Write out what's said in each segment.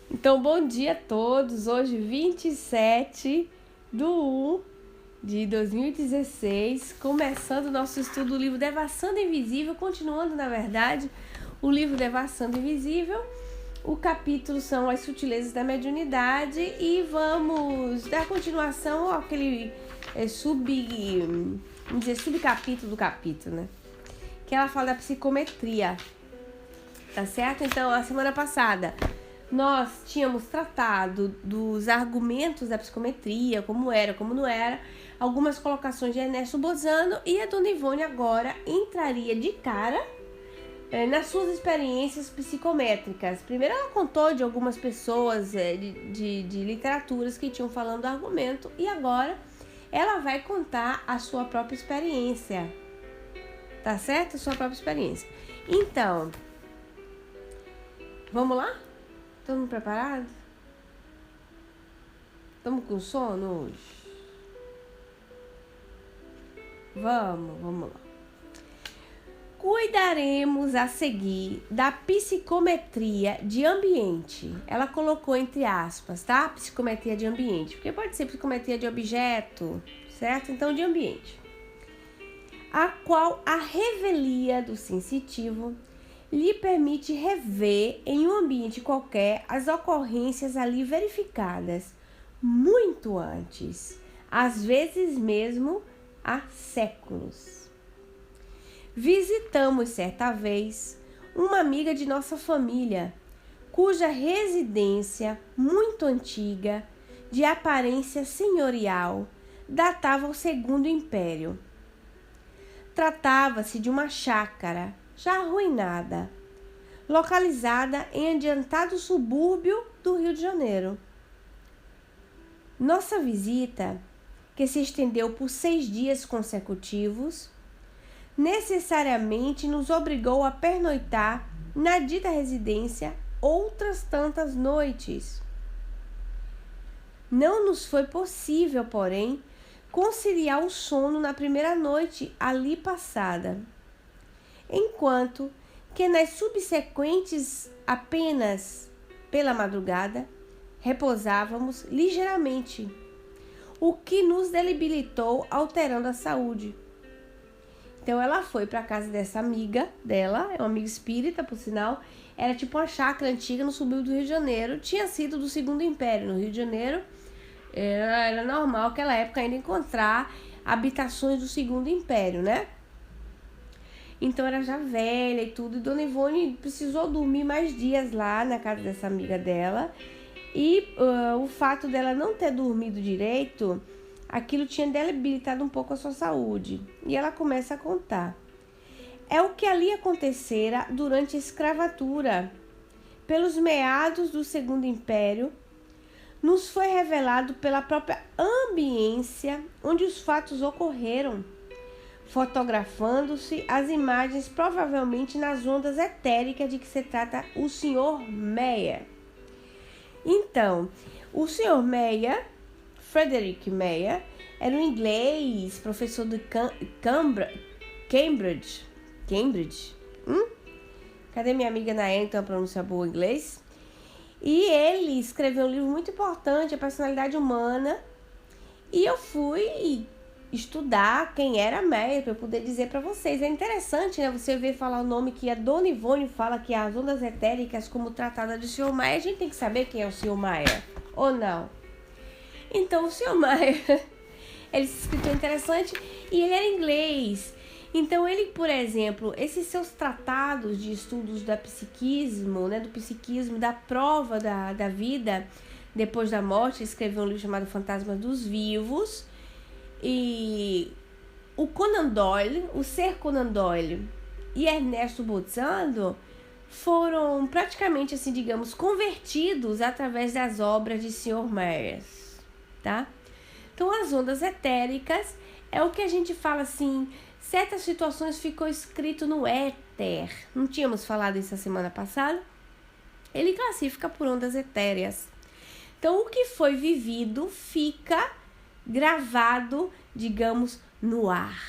Então, bom dia a todos. Hoje, 27/1/2016, começando o nosso estudo do livro Devassando Invisível, continuando, na verdade, o livro Devassando Invisível. O capítulo são as sutilezas da mediunidade e vamos dar continuação àquele subcapítulo do capítulo, né? Que ela fala da psicometria, tá certo? Então, a semana passada nós tínhamos tratado dos argumentos da psicometria, como era, como não era, algumas colocações de Ernesto Bozano, e a Dona Ivone agora entraria de cara nas suas experiências psicométricas. Primeiro ela contou de algumas pessoas de literaturas que tinham falando do argumento, e agora ela vai contar a sua própria experiência, tá certo? A sua própria experiência. Então, vamos lá? Todo mundo preparado? Estamos com sono hoje? Vamos lá. Cuidaremos a seguir da psicometria de ambiente. Ela colocou entre aspas, tá? Psicometria de ambiente, porque pode ser psicometria de objeto, certo? Então, de ambiente. A qual a revelia do sensitivo lhe permite rever em um ambiente qualquer as ocorrências ali verificadas muito antes, às vezes mesmo há séculos. Visitamos certa vez uma amiga de nossa família, cuja residência muito antiga, de aparência senhorial, datava o Segundo Império. Tratava-se de uma chácara já arruinada, localizada em adiantado subúrbio do Rio de Janeiro. Nossa visita, que se estendeu por 6 dias consecutivos, necessariamente nos obrigou a pernoitar na dita residência outras tantas noites. Não nos foi possível, porém, conciliar o sono na primeira noite ali passada, enquanto que nas subsequentes, apenas pela madrugada, repousávamos ligeiramente, o que nos debilitou, alterando a saúde. Então ela foi para a casa dessa amiga dela, é uma amiga espírita, por sinal, era tipo uma chácara antiga no subúrbio do Rio de Janeiro, tinha sido do Segundo Império. No Rio de Janeiro era normal naquela época ainda encontrar habitações do Segundo Império, né? Então era já velha e tudo, e Dona Ivone precisou dormir mais dias lá na casa dessa amiga dela, e o fato dela não ter dormido direito, aquilo tinha debilitado um pouco a sua saúde. E ela começa a contar. É o que ali acontecera durante a escravatura. Pelos meados do Segundo Império, nos foi revelado pela própria ambiência onde os fatos ocorreram, fotografando-se as imagens provavelmente nas ondas etéricas de que se trata o Sr. Meyer. Então, o Sr. Meyer, Frederick Meyer, era um inglês, professor de Cambridge. Cadê minha amiga Nael, então, a pronúncia boa em inglês? E ele escreveu um livro muito importante, A Personalidade Humana, e eu fui estudar quem era Meyer para eu poder dizer para vocês. É interessante, né? Você ver falar o nome que a Dona Ivone fala, que as ondas etéricas como tratada do Sr. Meyer. A gente tem que saber quem é o Sr. Meyer, ou não? Então o Sr. Meyer, ele se escritor interessante e ele era inglês. Então ele, por exemplo, esses seus tratados de estudos da psiquismo, né, do psiquismo, da prova da vida depois da morte, escreveu um livro chamado Fantasmas dos Vivos. E o Conan Doyle, o Ser Conan Doyle e Ernesto Bozano foram praticamente, assim, digamos, convertidos através das obras de Sr. Meyer, tá? Então, as ondas etéricas é o que a gente fala assim, certas situações ficou escrito no éter. Não tínhamos falado isso a semana passada? Ele classifica por ondas etéreas. Então, o que foi vivido fica gravado, digamos, no ar.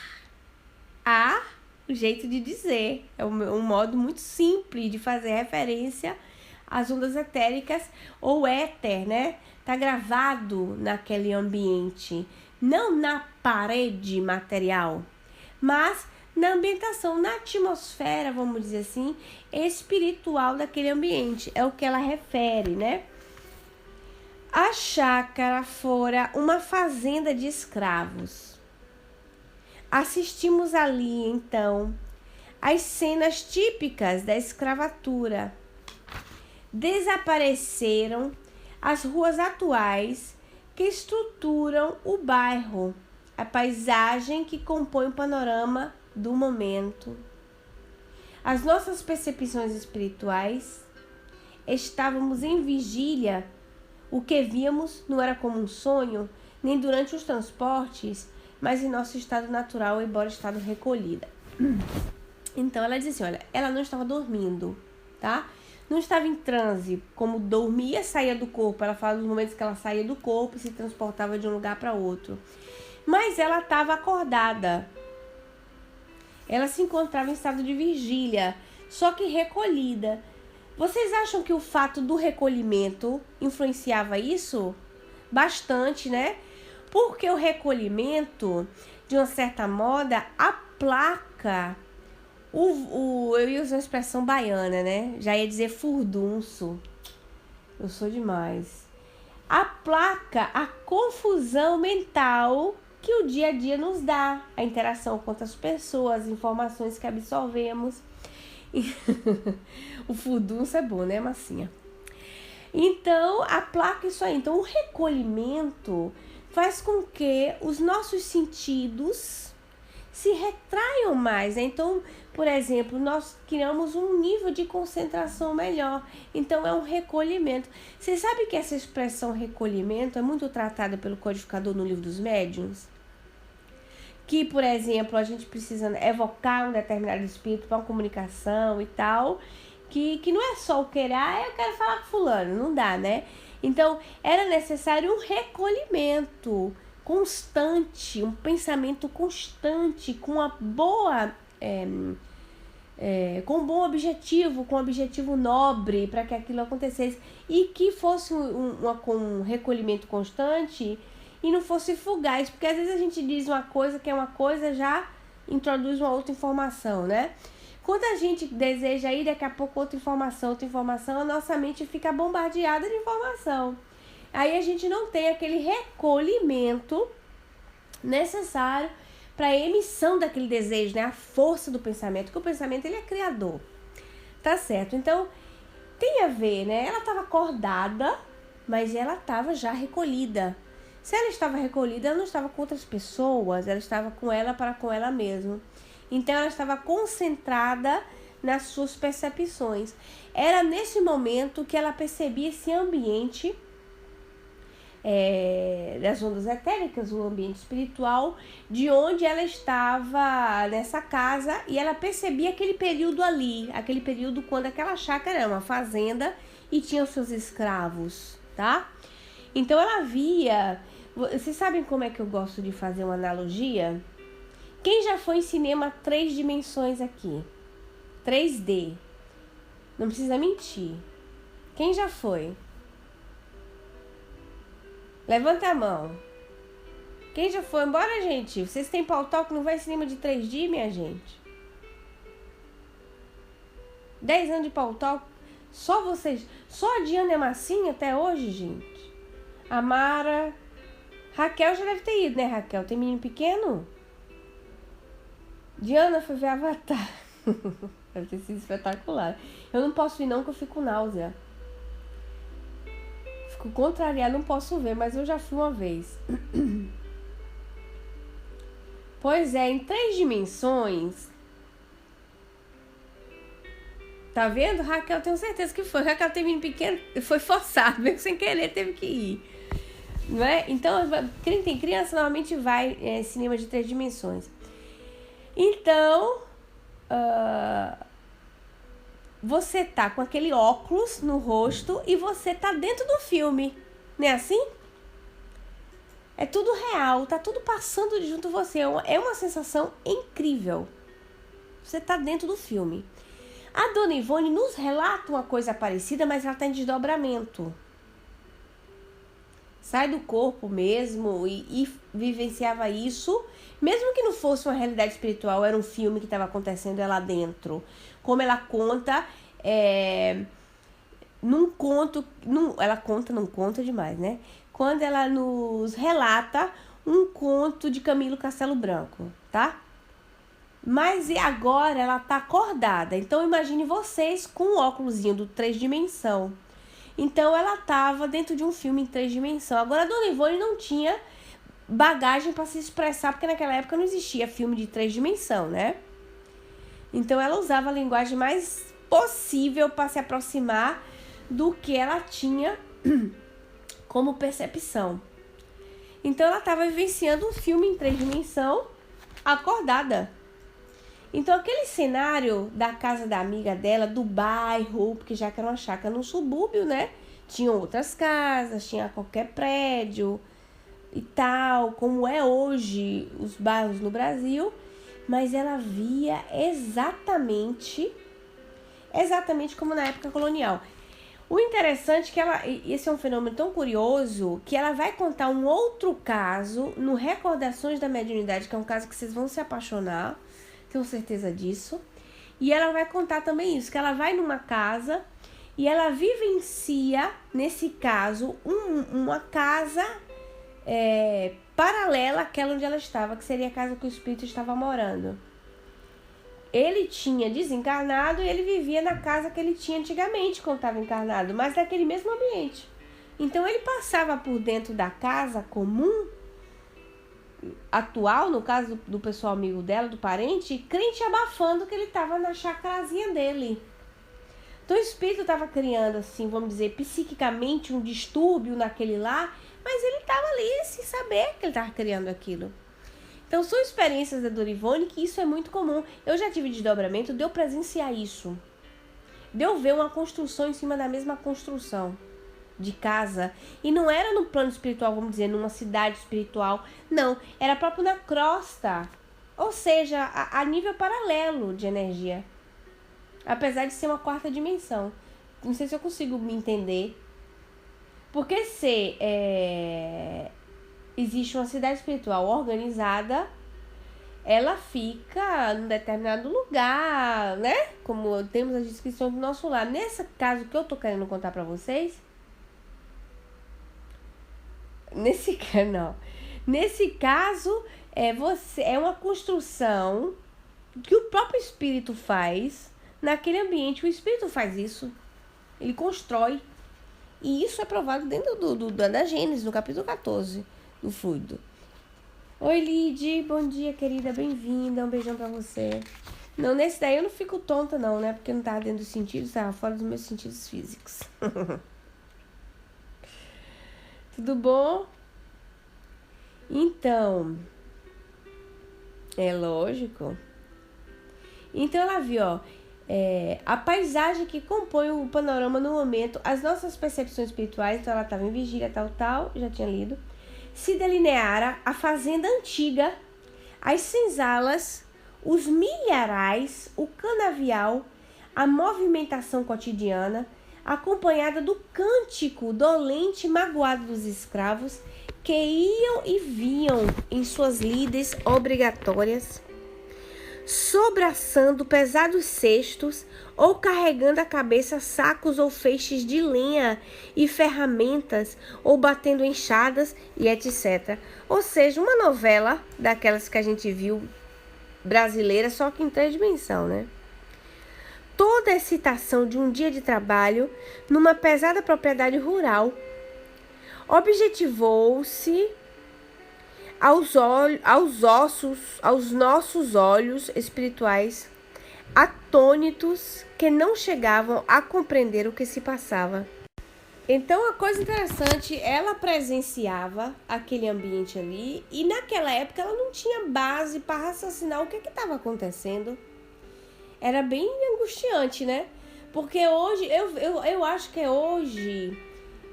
O jeito de dizer. É um modo muito simples de fazer referência as ondas etéricas ou éter, né? Tá gravado naquele ambiente, não na parede material, mas na ambientação, na atmosfera, vamos dizer assim, espiritual daquele ambiente. É o que ela refere, né? A chácara fora uma fazenda de escravos. Assistimos ali, então, as cenas típicas da escravatura. Desapareceram as ruas atuais que estruturam o bairro, a paisagem que compõe o panorama do momento. As nossas percepções espirituais, estávamos em vigília. O que víamos não era como um sonho, nem durante os transportes, mas em nosso estado natural, embora estado recolhida. Então ela diz assim, olha, ela não estava dormindo, tá? Não estava em transe, como dormia, saía do corpo. Ela fala dos momentos que ela saía do corpo e se transportava de um lugar para outro. Mas ela estava acordada. Ela se encontrava em estado de vigília, só que recolhida. Vocês acham que o fato do recolhimento influenciava isso? Bastante, né? Porque o recolhimento, de uma certa moda, aplaca eu ia usar uma expressão baiana, né? Já ia dizer furdunço. Eu sou demais. Aplaca a confusão mental que o dia a dia nos dá. A interação com outras pessoas, as informações que absorvemos. O furdunço é bom, né, massinha? Então, aplaca isso aí. Então, o recolhimento faz com que os nossos sentidos se retraiam mais, né? Então, por exemplo, nós criamos um nível de concentração melhor. Então, é um recolhimento. Você sabe que essa expressão recolhimento é muito tratada pelo codificador no Livro dos Médiuns? Que, por exemplo, a gente precisa evocar um determinado espírito para uma comunicação e tal, que não é só o querer, eu quero falar com fulano, não dá, né? Então, era necessário um recolhimento constante, um pensamento constante, com uma boa, com um bom objetivo, com um objetivo nobre para que aquilo acontecesse e que fosse com um recolhimento constante e não fosse fugaz, porque às vezes a gente diz uma coisa que é uma coisa, já introduz uma outra informação, né? Quando a gente deseja ir daqui a pouco outra informação, a nossa mente fica bombardeada de informação. Aí a gente não tem aquele recolhimento necessário para a emissão daquele desejo, né? A força do pensamento, porque o pensamento ele é criador. Tá certo? Então, tem a ver, né? Ela estava acordada, mas ela estava já recolhida. Se ela estava recolhida, ela não estava com outras pessoas, ela estava com ela para com ela mesma. Então, ela estava concentrada nas suas percepções. Era nesse momento que ela percebia esse ambiente das ondas etéricas, o ambiente espiritual, de onde ela estava nessa casa, e ela percebia aquele período ali, aquele período quando aquela chácara era uma fazenda e tinha os seus escravos, tá? Então ela via. Vocês sabem como é que eu gosto de fazer uma analogia? Quem já foi em cinema 3 dimensões aqui? 3D. Não precisa mentir. Quem já foi? Levanta a mão. Quem já foi? Embora, gente. Vocês têm pautal que não vai em cinema de 3D, minha gente? 10 anos de pautal. Só vocês. Só a Diana é massinha até hoje, gente. A Mara. Raquel já deve ter ido, né, Raquel? Tem menino pequeno? Diana foi ver Avatar. Deve ter sido espetacular. Eu não posso ir não, que eu fico com náusea. Fico contrariada, não posso ver, mas eu já fui uma vez. Pois é, em 3 dimensões. Tá vendo? Raquel, tenho certeza que foi. Raquel tem menino pequeno, foi forçado, mesmo sem querer, teve que ir. Não é? Então, quem tem criança normalmente vai cinema de 3 dimensões. Então, você tá com aquele óculos no rosto e você tá dentro do filme, não é assim? É tudo real, tá tudo passando junto a você, é uma sensação incrível. Você tá dentro do filme. A Dona Ivone nos relata uma coisa parecida, mas ela está em desdobramento. Sai do corpo mesmo e vivenciava isso, mesmo que não fosse uma realidade espiritual, era um filme que estava acontecendo lá dentro. Como ela conta, num conto, não conta demais, né? Quando ela nos relata um conto de Camilo Castelo Branco, tá? Mas e agora ela tá acordada. Então imagine vocês com o óculosinho do 3 dimensão. Então ela tava dentro de um filme em 3 dimensão. Agora a Dona Ivone não tinha bagagem para se expressar, porque naquela época não existia filme de 3 dimensão, né? Então ela usava a linguagem mais possível para se aproximar do que ela tinha como percepção. Então ela estava vivenciando um filme em 3 dimensão acordada. Então aquele cenário da casa da amiga dela, do bairro, porque já que era uma chácara no subúrbio, né? Tinham outras casas, tinha qualquer prédio e tal, como é hoje os bairros no Brasil. Mas ela via exatamente como na época colonial. O interessante é que esse é um fenômeno tão curioso, que ela vai contar um outro caso no Recordações da Mediunidade, que é um caso que vocês vão se apaixonar, tenho certeza disso. E ela vai contar também isso, que ela vai numa casa e ela vivencia, nesse caso, uma casa paralela àquela onde ela estava, que seria a casa que o espírito estava morando. Ele tinha desencarnado e ele vivia na casa que ele tinha antigamente quando estava encarnado, mas naquele mesmo ambiente. Então ele passava por dentro da casa comum, atual, no caso do pessoal amigo dela, do parente, crente abafando que ele estava na chacrazinha dele. Então o espírito estava criando, assim, vamos dizer, psiquicamente um distúrbio naquele lá, mas ele estava ali sem saber que ele estava criando aquilo. Então são experiências da Dona Ivone que isso é muito comum. Eu já tive desdobramento, de eu presenciar isso. De eu ver uma construção em cima da mesma construção de casa. E não era no plano espiritual, vamos dizer, numa cidade espiritual. Não, era próprio na crosta. Ou seja, a nível paralelo de energia. Apesar de ser uma quarta dimensão. Não sei se eu consigo me entender. Porque se existe uma cidade espiritual organizada, ela fica num determinado lugar, né? Como temos as descrições do nosso lar. Nesse caso que eu tô querendo contar pra vocês, nesse caso, é uma construção que o próprio espírito faz naquele ambiente. O espírito faz isso, ele constrói. E isso é provado dentro da Gênesis, no capítulo 14 do fluido. Oi, Lid, bom dia, querida, bem-vinda, um beijão pra você. Não, nesse daí eu não fico tonta não, né? Porque não tava dentro dos sentidos, tava fora dos meus sentidos físicos. Tudo bom? Então, é lógico. Então ela viu, ó, a paisagem que compõe o panorama no momento, as nossas percepções espirituais, então ela estava em vigília, tal, já tinha lido, se delineara a fazenda antiga, as senzalas, os milharais, o canavial, a movimentação cotidiana, acompanhada do cântico dolente e magoado dos escravos que iam e vinham em suas lides obrigatórias, sobraçando pesados cestos ou carregando a cabeça sacos ou feixes de lenha e ferramentas ou batendo enxadas e etc. Ou seja, uma novela daquelas que a gente viu brasileira, só que em 3 dimensões, né? Toda a excitação de um dia de trabalho numa pesada propriedade rural objetivou-se aos nossos olhos espirituais atônitos que não chegavam a compreender o que se passava. Então, a coisa interessante, ela presenciava aquele ambiente ali e naquela época ela não tinha base para raciocinar o que estava acontecendo. Era bem angustiante, né? Porque hoje, eu acho que hoje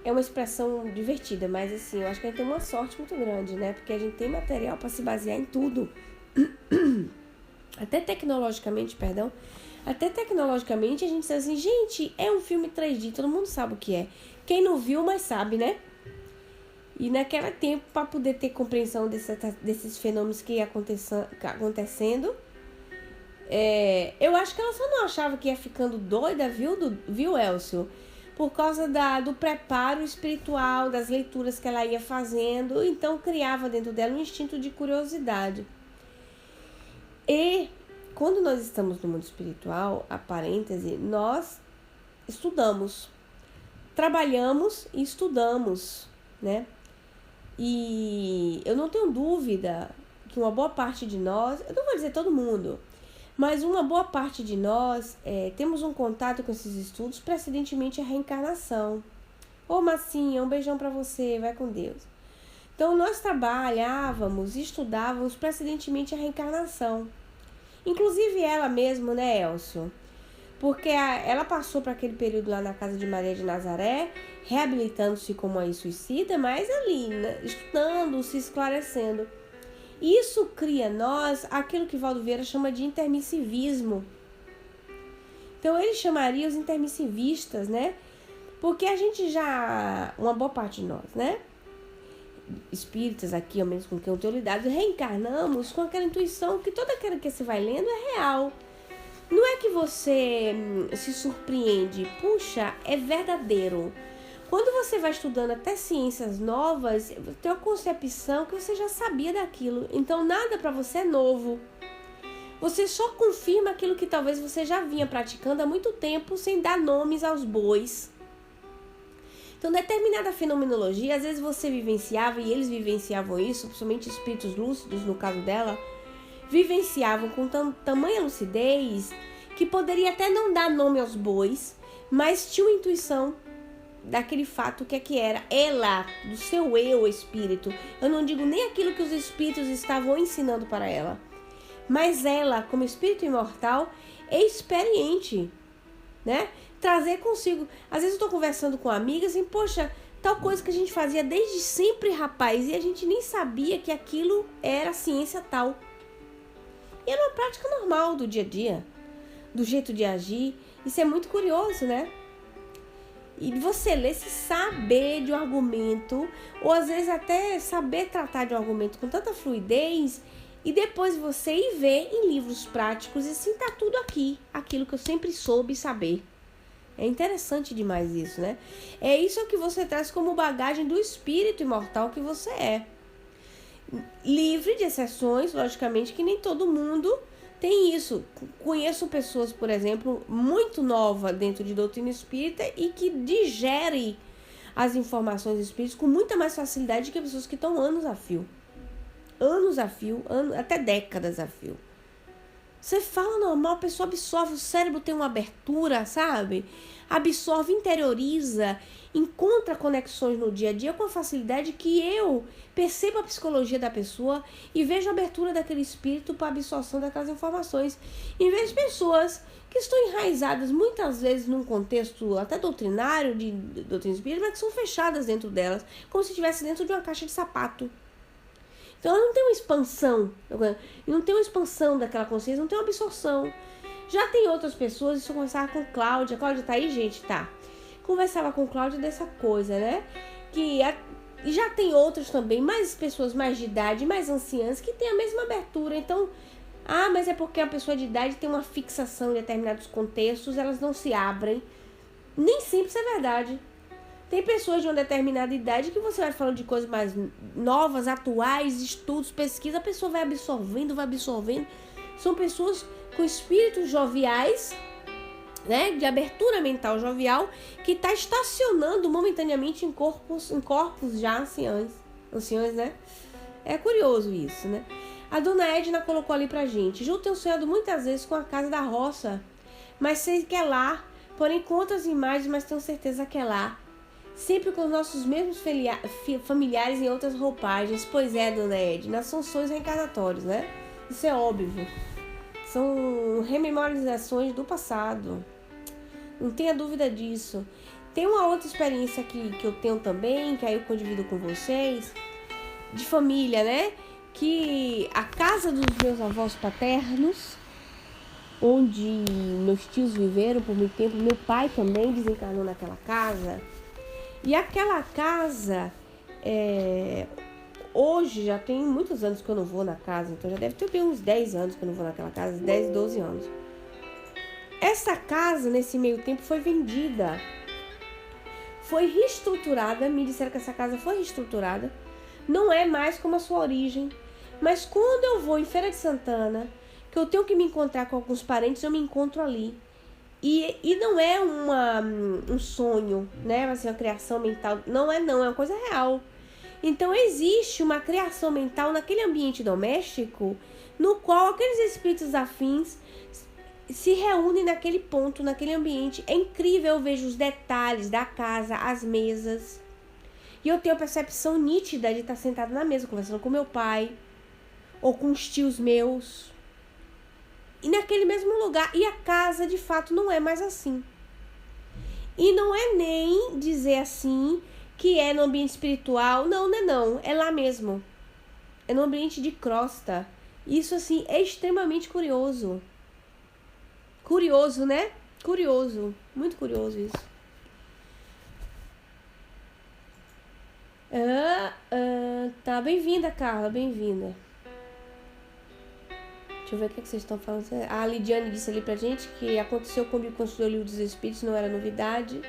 é uma expressão divertida, mas assim, eu acho que a gente tem uma sorte muito grande, né? Porque a gente tem material para se basear em tudo. Até tecnologicamente, perdão, Até tecnologicamente a gente diz assim, gente, é um filme 3D, todo mundo sabe o que é. Quem não viu, mas sabe, né? E naquele tempo, para poder ter compreensão desses fenômenos que iam acontecendo, eu acho que ela só não achava que ia ficando doida, viu, Elcio? Por causa do preparo espiritual, das leituras que ela ia fazendo, então criava dentro dela um instinto de curiosidade. E quando nós estamos no mundo espiritual, a parêntese, nós estudamos, trabalhamos e estudamos, né? E eu não tenho dúvida que uma boa parte de nós, eu não vou dizer todo mundo, mas uma boa parte de nós temos um contato com esses estudos precedentemente a reencarnação. Ô Massinha, um beijão pra você, vai com Deus. Então nós trabalhávamos e estudávamos precedentemente a reencarnação. Inclusive ela mesma, né, Elcio? Porque ela passou para aquele período lá na casa de Maria de Nazaré, reabilitando-se como uma suicida, mas ali, né, estudando, se esclarecendo. Isso cria nós aquilo que Valdo Vieira chama de intermissivismo. Então ele chamaria os intermissivistas, né? Porque a gente já, uma boa parte de nós, né? Espíritas aqui, ao menos com quem eu tenho lidado, reencarnamos com aquela intuição que toda aquela que você vai lendo é real. Não é que você se surpreende, puxa, é verdadeiro. Quando você vai estudando até ciências novas, tem uma concepção que você já sabia daquilo. Então nada para você é novo. Você só confirma aquilo que talvez você já vinha praticando há muito tempo sem dar nomes aos bois. Então determinada fenomenologia, às vezes você vivenciava e eles vivenciavam isso, principalmente espíritos lúcidos no caso dela, vivenciavam com tamanha lucidez que poderia até não dar nome aos bois, mas tinha uma intuição daquele fato que era ela, do seu eu espírito. Eu não digo nem aquilo que os espíritos estavam ensinando para ela, mas ela, como espírito imortal, é experiente, né? Trazer consigo. Às vezes eu tô conversando com amigas e, poxa, tal coisa que a gente fazia desde sempre, rapaz, e a gente nem sabia que aquilo era ciência tal. E era uma prática normal do dia a dia, do jeito de agir. Isso é muito curioso, né? E você ler, se saber de um argumento, ou às vezes até saber tratar de um argumento com tanta fluidez, e depois você ir ver em livros práticos e assim, tá tudo aqui, aquilo que eu sempre soube saber. É interessante demais isso, né? É isso que você traz como bagagem do espírito imortal que você é. Livre de exceções, logicamente, que nem todo mundo tem isso. Conheço pessoas, por exemplo, muito novas dentro de doutrina espírita e que digerem as informações espíritas com muita mais facilidade que pessoas que estão anos a fio. Anos a fio, até décadas a fio. Você fala normal, a pessoa absorve, o cérebro tem uma abertura, sabe? Absorve, interioriza, encontra conexões no dia a dia com a facilidade que eu percebo a psicologia da pessoa e vejo a abertura daquele espírito para a absorção daquelas informações. Em vez de pessoas que estão enraizadas muitas vezes num contexto até doutrinário, de doutrina espírita, mas que são fechadas dentro delas, como se estivesse dentro de uma caixa de sapato. Então ela não tem uma expansão, não tem uma expansão daquela consciência, não tem uma absorção. Já tem outras pessoas, isso eu conversava com Cláudia. Cláudia tá aí, gente? Tá. Conversava com Cláudia dessa coisa, né? E já tem outras também, mais pessoas mais de idade, mais anciãs, que tem a mesma abertura. Então, mas é porque a pessoa de idade tem uma fixação em determinados contextos, elas não se abrem. Nem sempre isso é verdade. Tem pessoas de uma determinada idade que você vai falando de coisas mais novas, atuais, estudos, pesquisa, a pessoa vai absorvendo. São pessoas com espíritos joviais, né, de abertura mental jovial, que está estacionando momentaneamente em corpos já anciãos, né? É curioso isso, né? A dona Edna colocou ali pra gente: Ju, tenho sonhado muitas vezes com a casa da roça, mas sei que é lá, porém com outras imagens, mas tenho certeza que é lá. Sempre com os nossos mesmos familiares em outras roupagens. Pois é, dona Edna, são sonhos reencarnatórios, né? Isso é óbvio. São rememorizações do passado. Não tenha dúvida disso. Tem uma outra experiência que eu tenho também, que aí eu divido com vocês, de família, né? Que a casa dos meus avós paternos, onde meus tios viveram por muito tempo. Meu pai também desencarnou naquela casa. E aquela casa, hoje já tem muitos anos que eu não vou na casa, então já deve ter uns 10 anos que eu não vou naquela casa, 10, 12 anos. Essa casa, nesse meio tempo, foi vendida. Foi reestruturada, me disseram que essa casa foi reestruturada. Não é mais como a sua origem. Mas quando eu vou em Feira de Santana, que eu tenho que me encontrar com alguns parentes, eu me encontro ali. E não é um sonho, né? Assim, uma criação mental. Não, é uma coisa real. Então existe uma criação mental naquele ambiente doméstico, no qual aqueles espíritos afins se reúnem naquele ponto, naquele ambiente. É incrível, eu vejo os detalhes da casa, as mesas. E eu tenho a percepção nítida de estar sentada na mesa, conversando com meu pai, ou com os tios meus. E naquele mesmo lugar. E a casa, de fato, não é mais assim. E não é nem dizer assim que é no ambiente espiritual. Não, não é não. É lá mesmo. É no ambiente de crosta. Isso, assim, é extremamente curioso. Curioso, né? Curioso. Muito curioso isso. Tá, bem-vinda, Carla. Bem-vinda. Deixa eu ver o que vocês estão falando. A Lidiane disse ali pra gente que aconteceu comigo quando estudou o Livro dos Espíritos, não era novidade.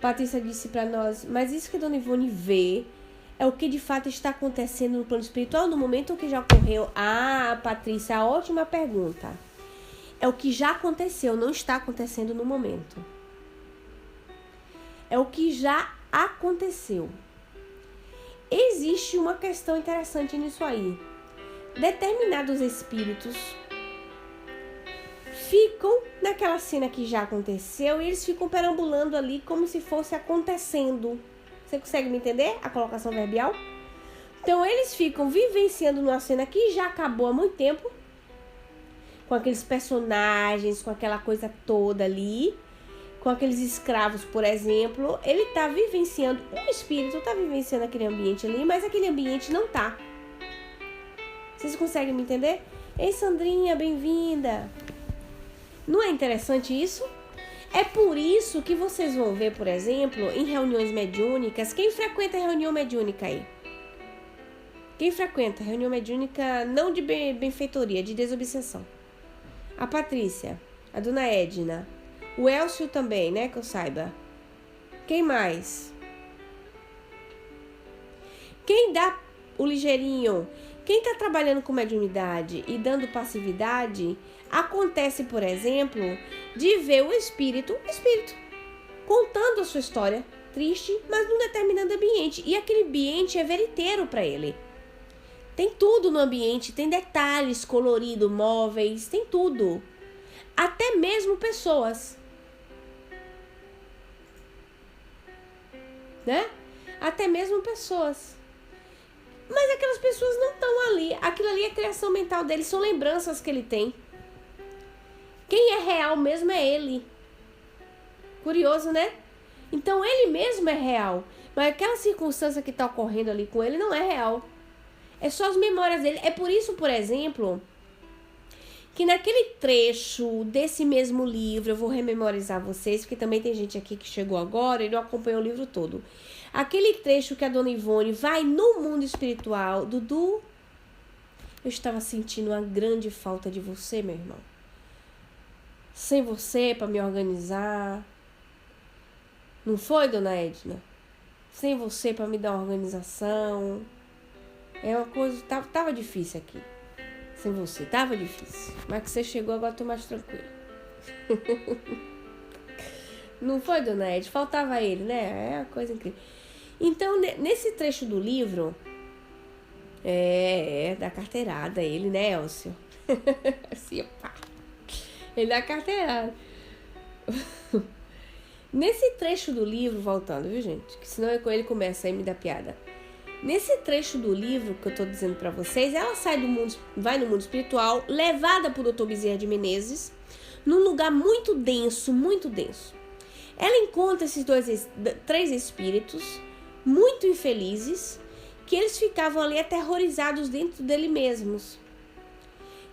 Patrícia disse pra nós, mas isso que a Dona Ivone vê é o que de fato está acontecendo no plano espiritual no momento que já ocorreu? Ah, Patrícia, ótima pergunta. É o que já aconteceu, não está acontecendo no momento. É o que já aconteceu. Existe uma questão interessante nisso aí. Determinados espíritos ficam naquela cena que já aconteceu e eles ficam perambulando ali como se fosse acontecendo. Você consegue me entender? A colocação verbial? Então eles ficam vivenciando numa cena que já acabou há muito tempo, com aqueles personagens, com aquela coisa toda ali, com aqueles escravos, por exemplo. Ele tá vivenciando, o espírito tá vivenciando aquele ambiente ali, mas aquele ambiente não tá. Vocês conseguem me entender? Ei, Sandrinha, bem-vinda! Não é interessante isso? É por isso que vocês vão ver, por exemplo, em reuniões mediúnicas, quem frequenta reunião mediúnica aí? Quem frequenta reunião mediúnica não de benfeitoria, de desobsessão? A Patrícia, a Dona Edna, o Elcio também, né, que eu saiba. Quem mais? Quem dá o ligeirinho? Quem está trabalhando com mediunidade e dando passividade, acontece, por exemplo, de ver o espírito contando a sua história triste, mas num determinado ambiente. E aquele ambiente é veriteiro para ele. Tem tudo no ambiente, tem detalhes coloridos, móveis, tem tudo. Até mesmo pessoas. Né? Até mesmo pessoas. Mas aquelas pessoas não estão ali. Aquilo ali é a criação mental dele, são lembranças que ele tem. Quem é real mesmo é ele. Curioso, né? Então ele mesmo é real. Mas aquela circunstância que está ocorrendo ali com ele não é real. É só as memórias dele. É por isso, por exemplo, que naquele trecho desse mesmo livro, eu vou rememorizar vocês, porque também tem gente aqui que chegou agora e não acompanhou o livro todo. Aquele trecho que a Dona Ivone vai no mundo espiritual. Dudu, eu estava sentindo uma grande falta de você, meu irmão. Sem você para me organizar. Não foi, Dona Edna? Sem você para me dar uma organização. É uma coisa, tava difícil aqui. Sem você, tava difícil. Mas que você chegou, agora eu tô mais tranquila. Não foi, Dona Ed? Faltava ele, né? É uma coisa incrível. Então, nesse trecho do livro, da carteirada, ele, né, Elcio? Assim, pá. Ele dá carteirada. Nesse trecho do livro, voltando, viu, gente? Que senão ele começa a me dar piada. Nesse trecho do livro que eu tô dizendo pra vocês, ela sai do mundo, vai no mundo espiritual, levada por Dr. Bezerra de Menezes, num lugar muito denso, muito denso. Ela encontra esses três espíritos muito infelizes, que eles ficavam ali aterrorizados dentro dele mesmos.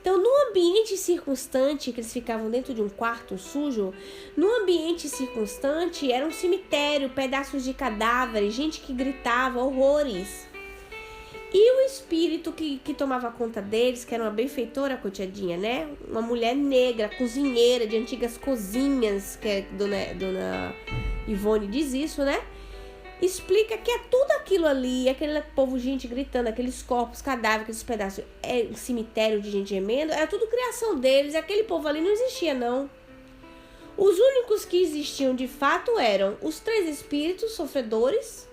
Então, no ambiente circunstante, que eles ficavam dentro de um quarto sujo, no ambiente circunstante era um cemitério, pedaços de cadáveres, gente que gritava, horrores. E o espírito que tomava conta deles, que era uma benfeitora coitadinha, né? Uma mulher negra, cozinheira de antigas cozinhas, que a dona Ivone diz isso, né? Explica que é tudo aquilo ali, aquele povo, gente gritando, aqueles corpos, cadáveres, aqueles pedaços, um cemitério de gente gemendo, era tudo criação deles, aquele povo ali não existia, não. Os únicos que existiam de fato eram os 3 espíritos sofredores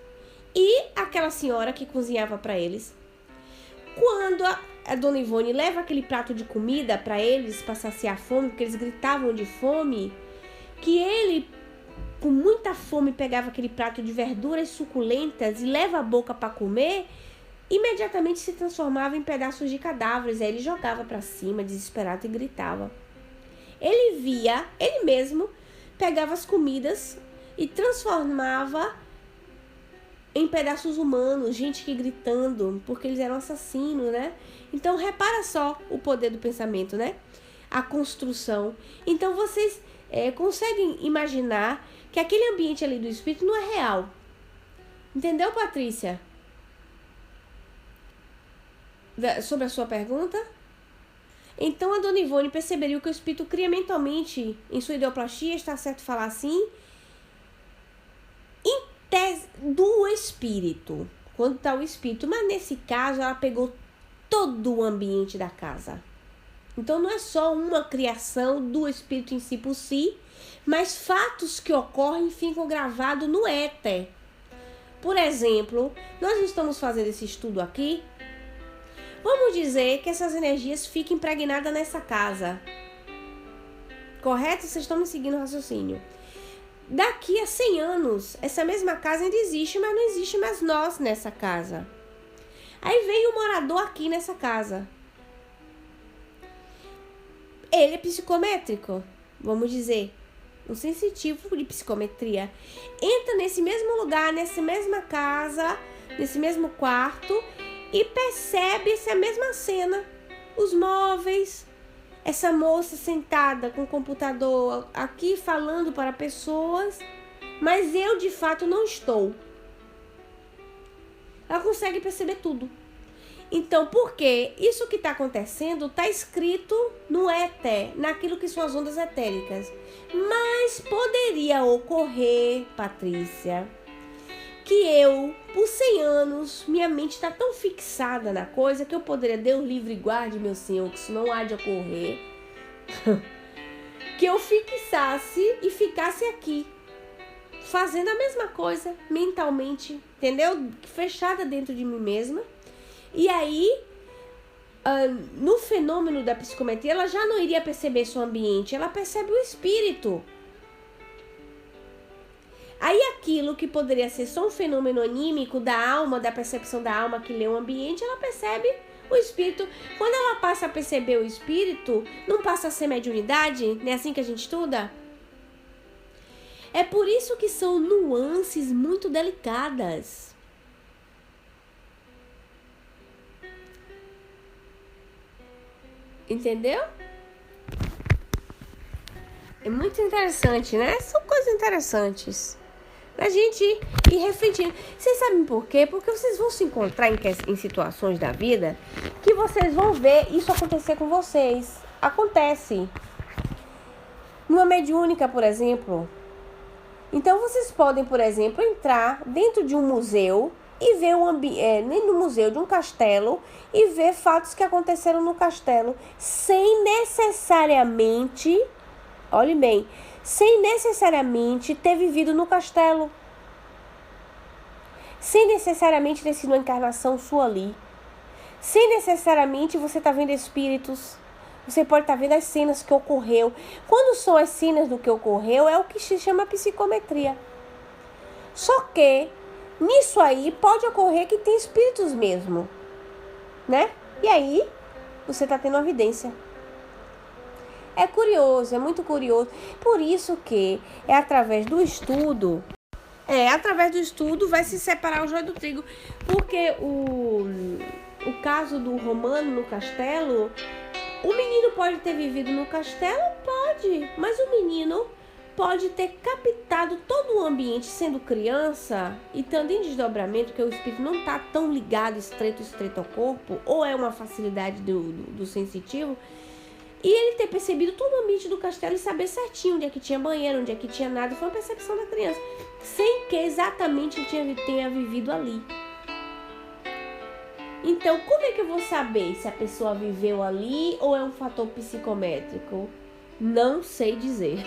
e aquela senhora que cozinhava para eles. Quando a dona Ivone leva aquele prato de comida para eles, para saciar a fome, porque eles gritavam de fome, que ele, com muita fome, pegava aquele prato de verduras suculentas e leva a boca para comer, imediatamente se transformava em pedaços de cadáveres. Aí ele jogava para cima, desesperado, e gritava. Ele via, ele mesmo, pegava as comidas e transformava em pedaços humanos, gente que gritando, porque eles eram assassinos, né? Então, repara só o poder do pensamento, né? A construção. Então, vocês conseguem imaginar que aquele ambiente ali do espírito não é real. Entendeu, Patrícia? Sobre a sua pergunta? Então, a dona Ivone perceberia que o espírito cria mentalmente, em sua ideoplastia, está certo falar assim, em tese do espírito, quando está o espírito. Mas nesse caso, ela pegou todo o ambiente da casa. Então, não é só uma criação do espírito em si por si, mas fatos que ocorrem ficam gravados no éter. Por exemplo, nós estamos fazendo esse estudo aqui. Vamos dizer que essas energias fiquem impregnadas nessa casa. Correto? Vocês estão me seguindo o raciocínio. Daqui a 100 anos, essa mesma casa ainda existe, mas não existe mais nós nessa casa. Aí vem o morador aqui nessa casa. Ele é psicométrico, vamos dizer, um sensitivo de psicometria. Entra nesse mesmo lugar, nessa mesma casa, nesse mesmo quarto e percebe essa mesma cena. Os móveis, essa moça sentada com o computador aqui falando para pessoas, mas eu de fato não estou. Ela consegue perceber tudo. Então, por quê? Isso que está acontecendo está escrito no éter, naquilo que são as ondas etéricas. Mas poderia ocorrer, Patrícia, que eu, por 100 anos, minha mente está tão fixada na coisa que eu poderia, Deus livre e guarde, meu Senhor, que isso não há de ocorrer, que eu fixasse e ficasse aqui, fazendo a mesma coisa mentalmente, entendeu? Fechada dentro de mim mesma. E aí, no fenômeno da psicometria, ela já não iria perceber seu ambiente, ela percebe o espírito. Aí aquilo que poderia ser só um fenômeno anímico da alma, da percepção da alma que lê o ambiente, ela percebe o espírito. Quando ela passa a perceber o espírito, não passa a ser mediunidade? Não é assim que a gente estuda? É por isso que são nuances muito delicadas. Entendeu? É muito interessante, né? São coisas interessantes pra gente ir refletindo. Vocês sabem por quê? Porque vocês vão se encontrar em situações da vida que vocês vão ver isso acontecer com vocês. Acontece. Numa mediúnica, por exemplo. Então, vocês podem, por exemplo, entrar dentro de um museu e ver no museu de um castelo e ver fatos que aconteceram no castelo sem necessariamente, olhe bem, sem necessariamente ter vivido no castelo, sem necessariamente ter sido uma encarnação sua ali, sem necessariamente você estar vendo espíritos. Você pode estar vendo as cenas que ocorreu. Quando são as cenas do que ocorreu, é o que se chama psicometria. Só que nisso aí pode ocorrer que tem espíritos mesmo, né? E aí você está tendo uma evidência. É curioso, é muito curioso. Por isso que é através do estudo, vai se separar o joio do trigo. Porque o caso do Romano no castelo O menino pode ter vivido no castelo? Pode, mas o menino pode ter captado todo o ambiente sendo criança e estando em desdobramento, que o espírito não está tão ligado, estreito ao corpo, ou é uma facilidade do sensitivo, e ele ter percebido todo o ambiente do castelo e saber certinho onde é que tinha banheiro, onde é que tinha nada, foi uma percepção da criança, sem que exatamente ele tenha vivido ali. Então, como é que eu vou saber se a pessoa viveu ali ou é um fator psicométrico? Não sei dizer.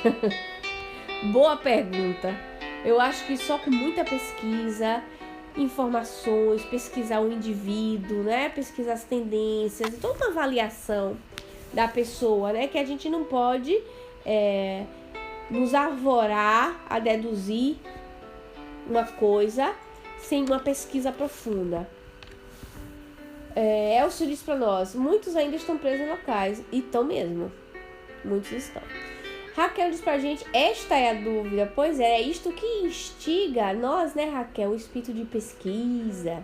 Boa pergunta. Eu acho que só com muita pesquisa, informações, pesquisar o indivíduo, né? Pesquisar as tendências, toda uma avaliação da pessoa, né? Que a gente não pode nos arvorar a deduzir uma coisa sem uma pesquisa profunda. Elcio diz para nós, muitos ainda estão presos em locais, e estão mesmo, muitos estão. Raquel diz pra gente, esta é a dúvida, pois é isto que instiga nós, né, Raquel, o espírito de pesquisa,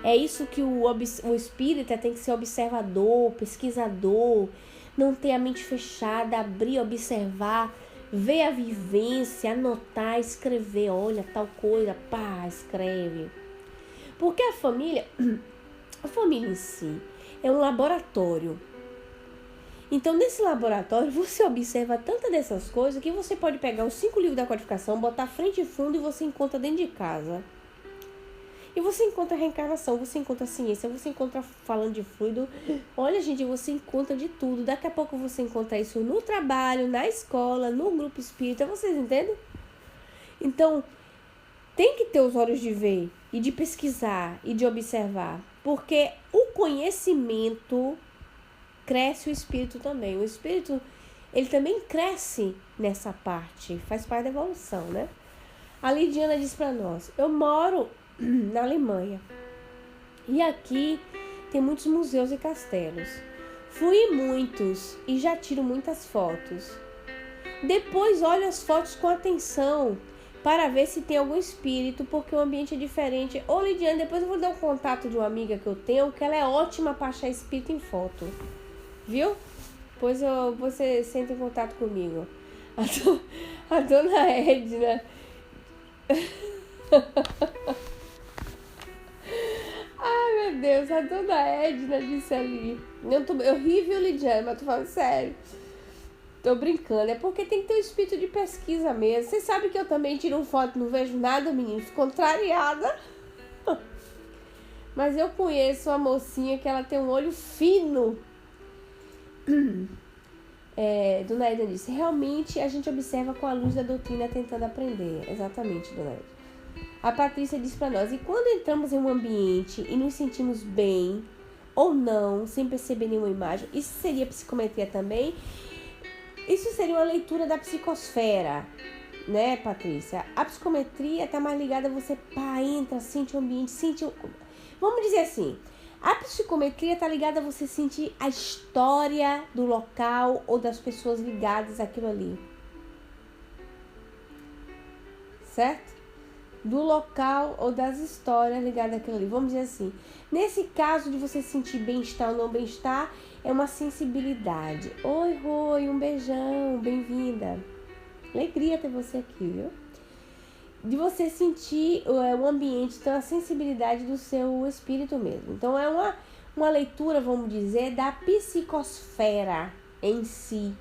é isso que o espírita tem que ser observador, pesquisador, não ter a mente fechada, abrir, observar, ver a vivência, anotar, escrever, olha, tal coisa, pá, escreve. Porque a família em si é um laboratório. Então, nesse laboratório, você observa tantas dessas coisas que você pode pegar os 5 livros da codificação, botar frente e fundo e você encontra dentro de casa. E você encontra reencarnação, você encontra ciência, você encontra falando de fluido. Olha, gente, você encontra de tudo. Daqui a pouco você encontra isso no trabalho, na escola, no grupo espírita. Vocês entendem? Então, tem que ter os olhos de ver e de pesquisar e de observar. Porque o conhecimento cresce o espírito também. O espírito, ele também cresce nessa parte. Faz parte da evolução, né? A Lidiana diz para nós, eu moro na Alemanha. E aqui tem muitos museus e castelos. Fui em muitos e já tiro muitas fotos. Depois olho as fotos com atenção para ver se tem algum espírito, porque o ambiente é diferente. Ô Lidiane, depois eu vou dar um contato de uma amiga que eu tenho, que ela é ótima para achar espírito em foto. Viu? Depois você senta em contato comigo. A dona Edna... Ai, meu Deus, a dona Edna disse ali. Eu ri, viu, Lidiane, mas tô falando sério. Tô brincando, é porque tem que ter um espírito de pesquisa mesmo. Você sabe que eu também tiro foto, não vejo nada, menino, fico contrariada. Mas eu conheço uma mocinha que ela tem um olho fino. Dona Edna disse, realmente a gente observa com a luz da doutrina tentando aprender. Exatamente, Dona Edna. A Patrícia diz para nós, e quando entramos em um ambiente e nos sentimos bem ou não, sem perceber nenhuma imagem, isso seria psicometria também? Isso seria uma leitura da psicosfera, né, Patrícia? A psicometria está mais ligada a você, entra, sente o ambiente, Vamos dizer assim, a psicometria está ligada a você sentir a história do local ou das pessoas ligadas àquilo ali. Certo? Do local ou das histórias ligadas àquilo ali. Vamos dizer assim, nesse caso de você sentir bem-estar ou não bem-estar, é uma sensibilidade. Oi, Roi, um beijão, bem-vinda. Alegria ter você aqui, viu? De você sentir o ambiente, então a sensibilidade do seu espírito mesmo. Então é uma leitura, vamos dizer, da psicosfera em si,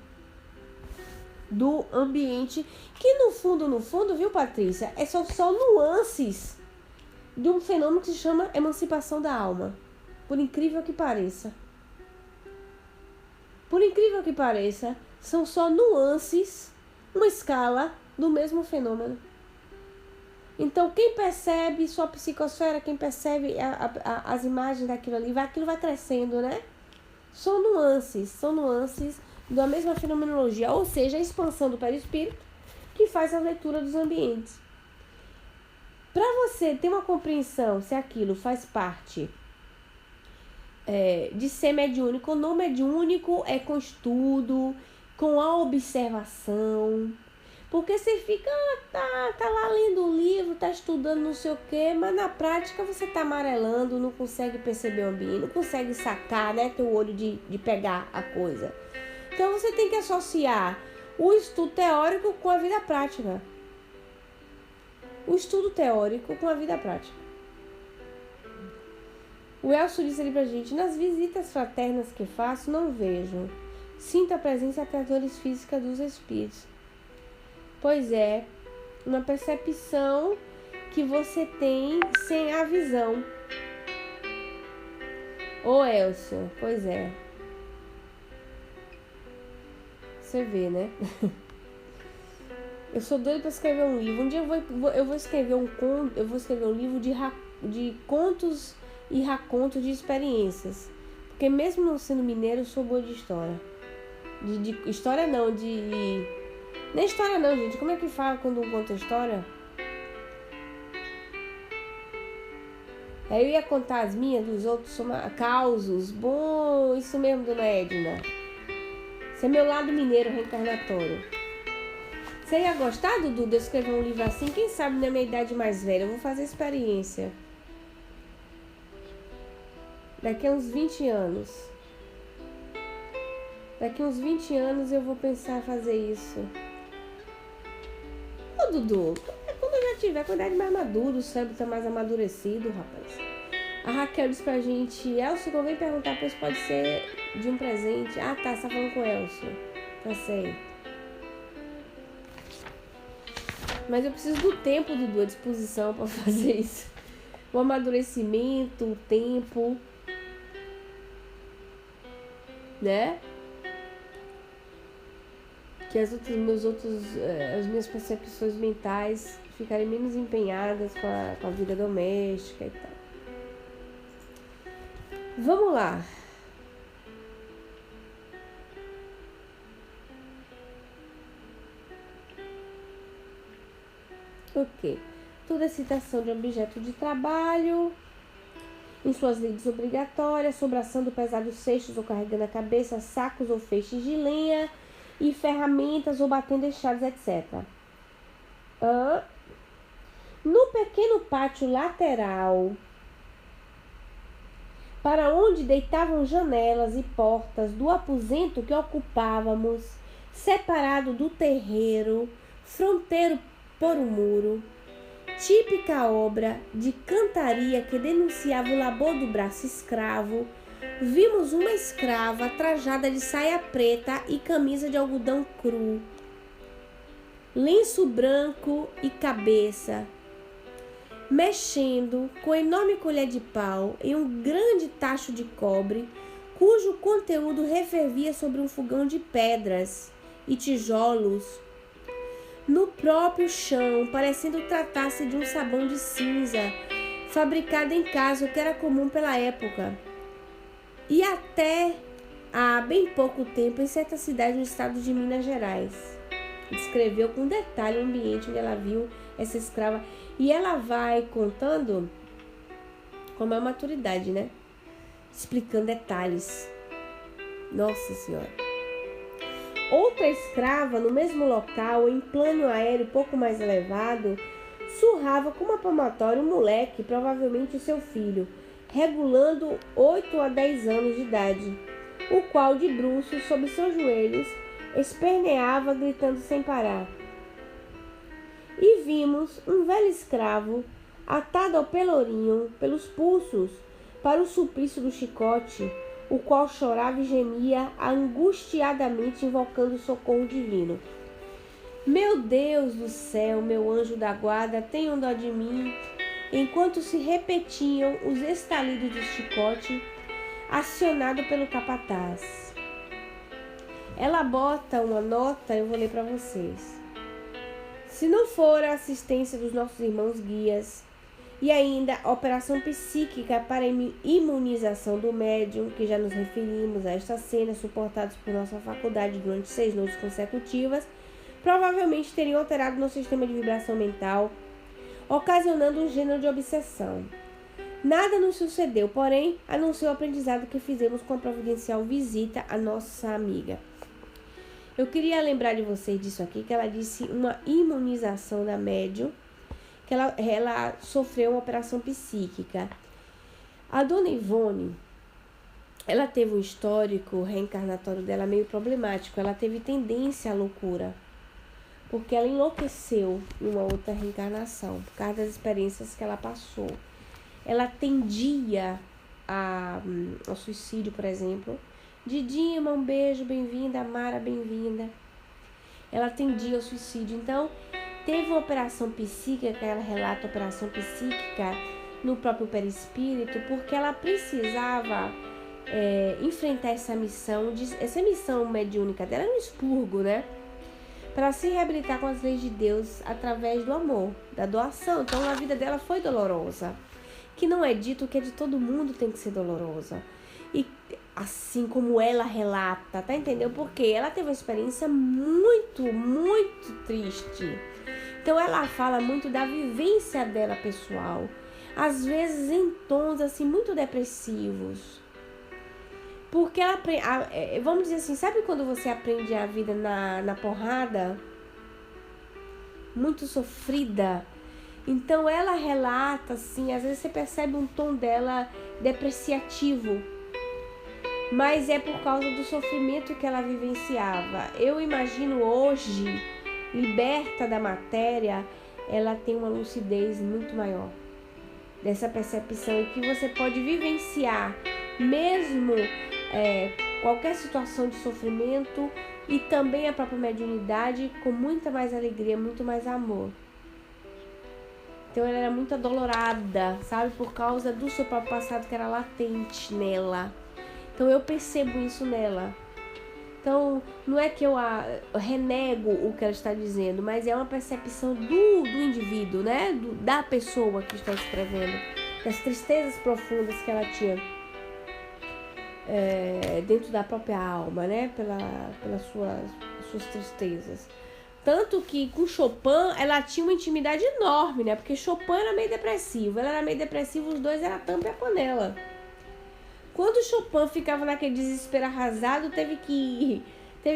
do ambiente, que no fundo, viu, Patrícia, são só nuances de um fenômeno que se chama emancipação da alma. Por incrível que pareça. Por incrível que pareça, são só nuances, uma escala do mesmo fenômeno. Então, quem percebe sua psicosfera, quem percebe as imagens daquilo ali, aquilo vai crescendo, né? São nuances da mesma fenomenologia, ou seja, a expansão do perispírito, que faz a leitura dos ambientes. Para você ter uma compreensão se aquilo faz parte de ser mediúnico ou não mediúnico, é com estudo, com a observação. Porque você fica, tá lá lendo um livro, tá estudando não sei o quê, mas na prática você tá amarelando, não consegue perceber o ambiente, não consegue sacar, né, teu olho de pegar a coisa. Então você tem que associar o estudo teórico com a vida prática. O estudo teórico com a vida prática. O Elcio disse ali pra gente: nas visitas fraternas que faço, não vejo. Sinto a presença atraidores física dos espíritos. Pois é, uma percepção que você tem sem a visão. Ô Elcio, pois é. Você vê, né? Eu sou doida pra escrever um livro. Um dia eu vou escrever um livro de contos e racontos de experiências. Porque mesmo não sendo mineiro, eu sou boa de história. De história não, nem história não, gente. Como é que fala quando um conta história? Aí eu ia contar as minhas, dos outros, causos. Bom, isso mesmo, dona Edna. Esse é meu lado mineiro reencarnatório. Você ia gostar, Dudu, de eu escrever um livro assim? Quem sabe na minha idade mais velha? Eu vou fazer experiência. Daqui a uns 20 anos. Daqui a uns 20 anos eu vou pensar em fazer isso. Ô, Dudu, quando eu já tiver com a idade mais madura, o cérebro tá mais amadurecido, rapaz. A Raquel disse pra gente: Elcio, eu vim perguntar, pois pode ser de um presente. Ah, tá, você tá falando com o Elcio. Tá certo. Mas eu preciso do tempo, Dudu, à disposição pra fazer isso. O amadurecimento, o tempo. Né? Que as minhas percepções mentais ficarem menos empenhadas com a vida doméstica e tal. Vamos lá. Ok. Toda citação de objeto de trabalho, em suas lides obrigatórias, sobraçando pesados cestos ou carregando a cabeça, sacos ou feixes de lenha, e ferramentas ou batendo enxados, etc. No pequeno pátio lateral, para onde deitavam janelas e portas do aposento que ocupávamos, separado do terreiro, fronteiro por um muro, típica obra de cantaria que denunciava o labor do braço escravo, vimos uma escrava trajada de saia preta e camisa de algodão cru, lenço branco e cabeça, mexendo com enorme colher de pau em um grande tacho de cobre, cujo conteúdo refervia sobre um fogão de pedras e tijolos, no próprio chão, parecendo tratar-se de um sabão de cinza, fabricado em casa, o que era comum pela época. E até há bem pouco tempo em certa cidade no estado de Minas Gerais. Descreveu com detalhe o ambiente onde ela viu essa escrava. E ela vai contando com a maturidade, né? Explicando detalhes. Nossa Senhora. Outra escrava, no mesmo local, em plano aéreo pouco mais elevado, surrava com uma palmatória um moleque, provavelmente o seu filho, regulando 8 a 10 anos de idade, o qual, de bruços sobre seus joelhos, esperneava, gritando sem parar. E vimos um velho escravo, atado ao pelourinho, pelos pulsos, para o suplício do chicote, o qual chorava e gemia angustiadamente, invocando o socorro divino. Meu Deus do céu, meu anjo da guarda, tenham dó de mim, enquanto se repetiam os estalidos do chicote, acionado pelo capataz. Ela bota uma nota, eu vou ler para vocês. Se não for a assistência dos nossos irmãos guias, e ainda a operação psíquica para a imunização do médium, que já nos referimos a esta cena, suportados por nossa faculdade durante 6 noites consecutivas, provavelmente teriam alterado nosso sistema de vibração mental, ocasionando um gênero de obsessão. Nada nos sucedeu, porém, a não ser o aprendizado que fizemos com a providencial visita à nossa amiga. Eu queria lembrar de vocês disso aqui, que ela disse uma imunização da médium, que ela sofreu uma operação psíquica. A dona Ivone, ela teve um histórico reencarnatório dela meio problemático. Ela teve tendência à loucura, porque ela enlouqueceu em uma outra reencarnação, por causa das experiências que ela passou. Ela tendia ao suicídio, por exemplo. Didima, um beijo, bem-vinda. Mara, bem-vinda. Ela tendia ao suicídio. Então, teve uma operação psíquica, ela relata a operação psíquica no próprio perispírito, porque ela precisava enfrentar essa missão mediúnica dela, era um expurgo, né? Para se reabilitar com as leis de Deus através do amor, da doação. Então, a vida dela foi dolorosa. Que não é dito que é de todo mundo tem que ser dolorosa. E assim como ela relata, tá entendendo? Porque ela teve uma experiência muito, muito triste. Então ela fala muito da vivência dela pessoal, às vezes em tons assim muito depressivos. Porque ela vamos dizer assim, sabe quando você aprende a vida na porrada? Muito sofrida. Então ela relata assim, às vezes você percebe um tom dela depreciativo, mas é por causa do sofrimento que ela vivenciava. Eu imagino hoje, liberta da matéria, ela tem uma lucidez muito maior dessa percepção, e que você pode vivenciar mesmo qualquer situação de sofrimento, e também a própria mediunidade com muita mais alegria, muito mais amor. Então ela era muito adolorada, sabe? Por causa do seu próprio passado que era latente nela. Então eu percebo isso nela. Então não é que eu renego o que ela está dizendo, mas é uma percepção do indivíduo, né? Da pessoa que está escrevendo. Das tristezas profundas que ela tinha dentro da própria alma, né? Pelas suas tristezas. Tanto que com Chopin ela tinha uma intimidade enorme, né? Porque Chopin era meio depressivo. Ela era meio depressiva, os dois eram a tampa e a panela. Quando Chopin ficava naquele desespero arrasado, teve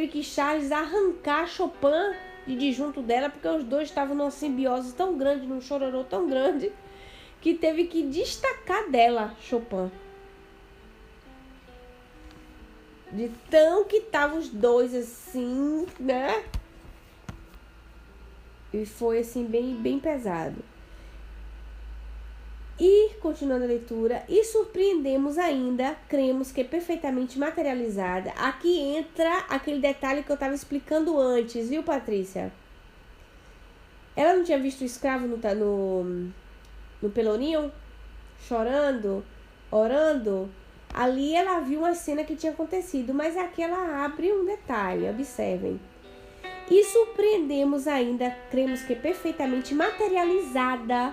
que Charles arrancar Chopin de junto dela, porque os dois estavam numa simbiose tão grande, num chororô tão grande, que teve que destacar dela Chopin. De tão que estavam os dois assim, né? E foi assim bem pesado. E, continuando a leitura, e surpreendemos ainda, cremos que é perfeitamente materializada. Aqui entra aquele detalhe que eu estava explicando antes, viu, Patrícia? Ela não tinha visto o escravo no Pelourinho, chorando, orando? Ali ela viu uma cena que tinha acontecido, mas aqui ela abre um detalhe, observem. E surpreendemos ainda, cremos que é perfeitamente materializada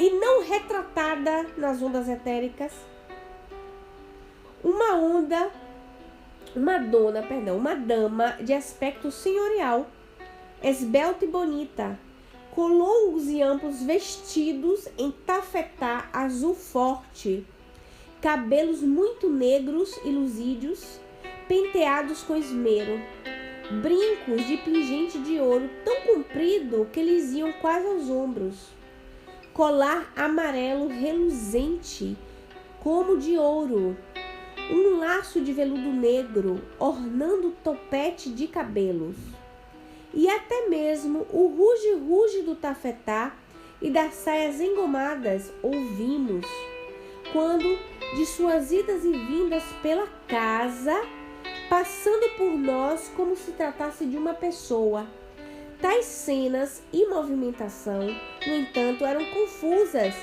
e não retratada nas ondas etéricas, uma dama de aspecto senhorial, esbelta e bonita, com longos e amplos vestidos em tafetá azul forte, cabelos muito negros e luzídios, penteados com esmero, brincos de pingente de ouro tão comprido que lhes iam quase aos ombros, colar amarelo reluzente como de ouro, um laço de veludo negro ornando o topete de cabelos, e até mesmo o ruge-ruge do tafetá e das saias engomadas ouvimos, quando de suas idas e vindas pela casa, passando por nós como se tratasse de uma pessoa. Tais cenas e movimentação, no entanto, eram confusas,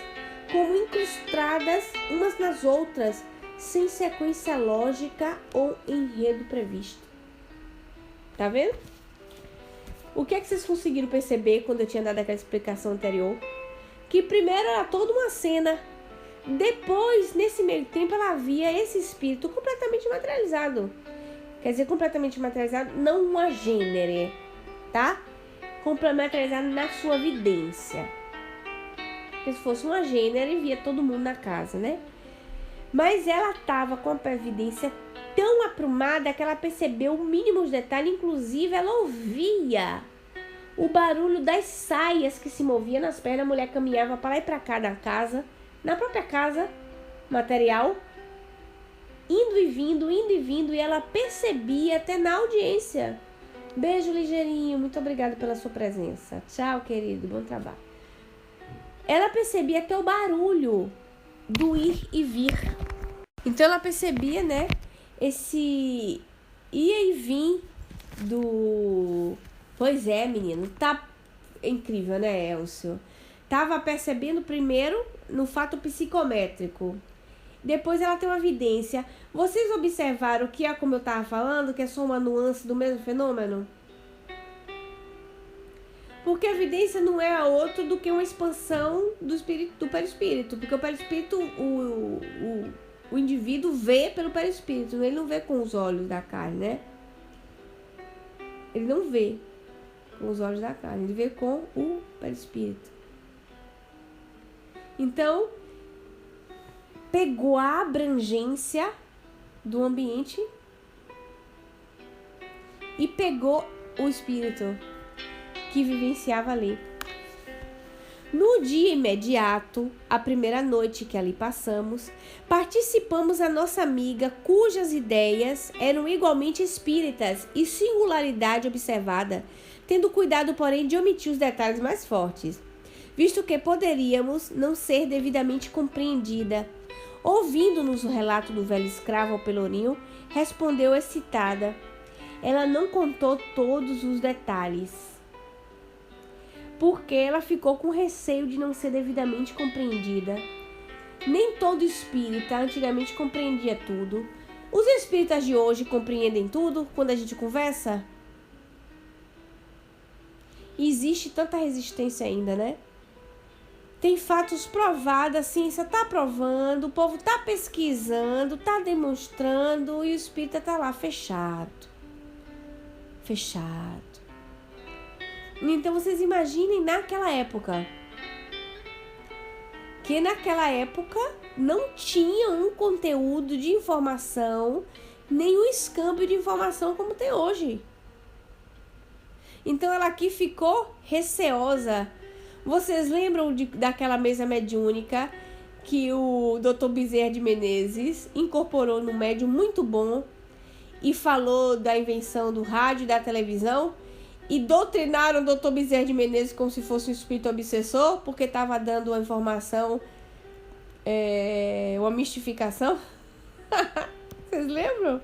como incrustadas umas nas outras, sem sequência lógica ou enredo previsto. Tá vendo? O que é que vocês conseguiram perceber quando eu tinha dado aquela explicação anterior? Que primeiro era toda uma cena. Depois, nesse meio tempo, ela via esse espírito completamente materializado. Quer dizer, completamente materializado, não uma gênere, tá? Completamente na sua vidência. Porque se fosse uma gênere, via todo mundo na casa, né? Mas ela estava com a previdência tão aprumada que ela percebeu mínimos detalhes, inclusive ela ouvia o barulho das saias que se moviam nas pernas. A mulher caminhava para lá e para cá na casa, na própria casa material, indo e vindo, e ela percebia até na audiência. Beijo, ligeirinho, muito obrigada pela sua presença. Tchau, querido, bom trabalho. Ela percebia até o barulho do ir e vir. Então ela percebia, né, esse ia e vir do... Pois é, menino, tá incrível, né, Elcio? Tava percebendo primeiro no fato psicométrico. Depois ela tem uma evidência. Vocês observaram que é como eu estava falando, que é só uma nuance do mesmo fenômeno? Porque a evidência não é a outra do que uma expansão do espírito, do perispírito. Porque o perispírito, o indivíduo vê pelo perispírito, ele não vê com os olhos da carne, né? Ele não vê com os olhos da carne, ele vê com o perispírito. Então, pegou a abrangência do ambiente e pegou o espírito que vivenciava ali. No dia imediato, a primeira noite que ali passamos, participamos a nossa amiga cujas ideias eram igualmente espíritas e singularidade observada, tendo cuidado, porém, de omitir os detalhes mais fortes, visto que poderíamos não ser devidamente compreendida. Ouvindo-nos o relato do velho escravo ao pelourinho, respondeu excitada. Ela não contou todos os detalhes, porque ela ficou com receio de não ser devidamente compreendida. Nem todo espírita antigamente compreendia tudo. Os espíritas de hoje compreendem tudo quando a gente conversa? Existe tanta resistência ainda, né? Tem fatos provados, a ciência está provando, o povo está pesquisando, está demonstrando e o espírita está lá fechado. Fechado. Então vocês imaginem naquela época. Que naquela época não tinha um conteúdo de informação, nem um escâmbio de informação como tem hoje. Então ela aqui ficou receosa. Vocês lembram daquela mesa mediúnica que o Dr. Bezerra de Menezes incorporou num médium muito bom e falou da invenção do rádio e da televisão e doutrinaram o Dr. Bezerra de Menezes como se fosse um espírito obsessor porque estava dando uma informação, uma mistificação? Vocês lembram?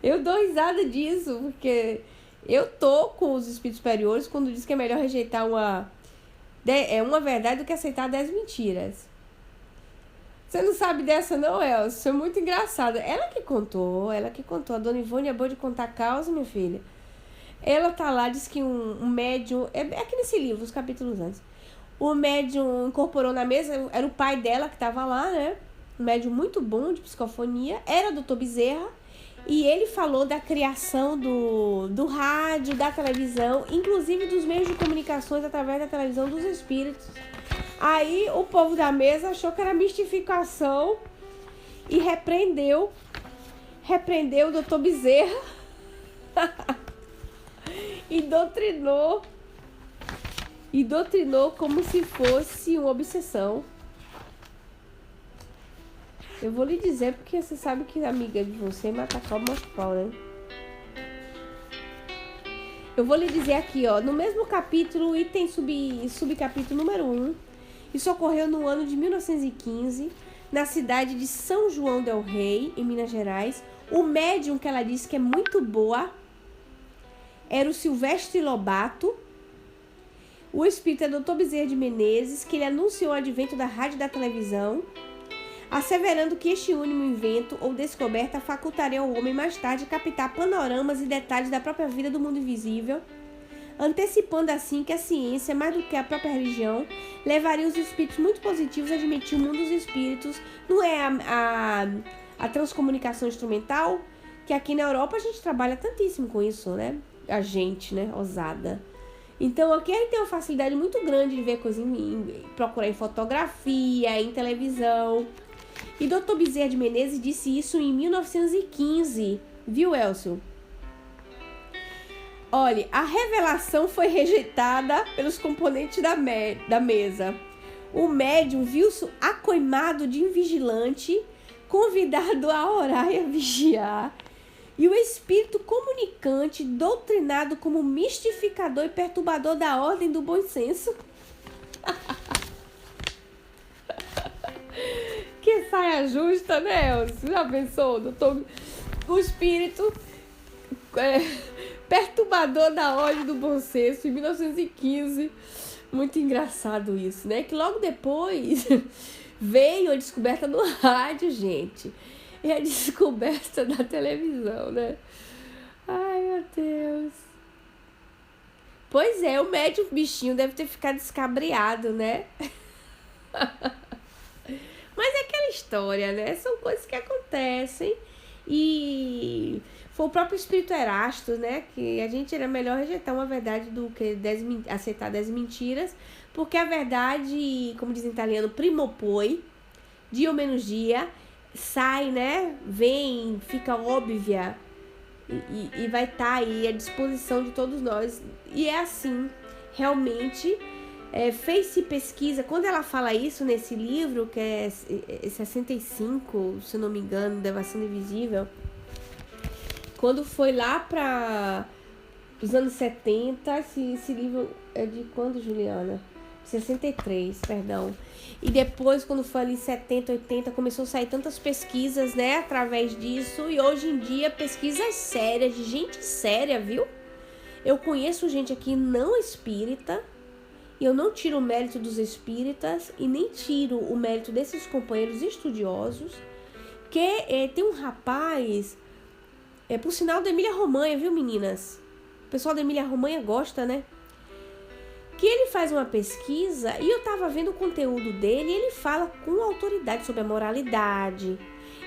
Eu dou risada disso, porque eu tô com os espíritos superiores quando diz que é melhor rejeitar uma verdade do que aceitar 10 mentiras. Você não sabe dessa não, Elcio? É muito engraçada. Ela que contou. A dona Ivone é boa de contar causa, minha filha. Ela tá lá, diz que um médium... É aqui nesse livro, os capítulos antes. O médium incorporou na mesa, era o pai dela que tava lá, né? Um médium muito bom de psicofonia. Era o Dr. Bezerra. E ele falou da criação do rádio, da televisão, inclusive dos meios de comunicações através da televisão dos espíritos. Aí o povo da mesa achou que era mistificação e repreendeu o Dr. Bezerra e doutrinou como se fosse uma obsessão. Eu vou lhe dizer porque você sabe que amiga de você mata a cobra mostra o pau, né? Eu vou lhe dizer aqui, ó, no mesmo capítulo, item subcapítulo número 1, isso ocorreu no ano de 1915, na cidade de São João del Rei, em Minas Gerais. O médium que ela disse que é muito boa era o Silvestre Lobato. O espírito é Dr. Bezerra de Menezes, que ele anunciou o advento da rádio e da televisão, asseverando que este único invento ou descoberta facultaria ao homem mais tarde captar panoramas e detalhes da própria vida do mundo invisível, antecipando assim que a ciência, mais do que a própria religião, levaria os espíritos muito positivos a admitir o mundo dos espíritos. Não é a transcomunicação instrumental, que aqui na Europa a gente trabalha tantíssimo com isso, né? A gente, né? Ousada. Então aqui a gente tem uma facilidade muito grande de ver coisas, procurar em fotografia, em televisão. E Dr. Bezerra de Menezes disse isso em 1915, Viu, Elcio? Olha, a revelação foi rejeitada pelos componentes da mesa. O médium viu-se acoimado de invigilante, convidado a orar e a vigiar. E o espírito comunicante, doutrinado como mistificador e perturbador da ordem do bom senso. Que saia justa, né, Elcio? Já pensou, doutor? O espírito perturbador da ordem do bom senso, em 1915. Muito engraçado isso, né? Que logo depois veio a descoberta no rádio, gente. E a descoberta da televisão, né? Ai, meu Deus. Pois é, o médium bichinho deve ter ficado escabriado, né? Mas é aquela história, né? São coisas que acontecem. E foi o próprio espírito Erasto, né? Que a gente era melhor rejeitar uma verdade do que aceitar 10 mentiras. Porque a verdade, como diz em italiano, prima o poi, dia ou menos dia, sai, né? Vem, fica óbvia e vai estar aí à disposição de todos nós. E é assim, realmente, fez-se pesquisa. Quando ela fala isso nesse livro, que é 65, se não me engano, Devassando Invisível, quando foi lá para os anos 70, esse livro é de quando, Juliana? 63, perdão. E depois, quando foi ali 70, 80, começou a sair tantas pesquisas, né, através disso. E hoje em dia, pesquisas sérias, de gente séria, viu? Eu conheço gente aqui não espírita, e eu não tiro o mérito dos espíritas, e nem tiro o mérito desses companheiros estudiosos, que tem um rapaz, por sinal da Emília-Romanha, viu, meninas? O pessoal da Emília-Romanha gosta, né? Que ele faz uma pesquisa e eu tava vendo o conteúdo dele e ele fala com autoridade sobre a moralidade.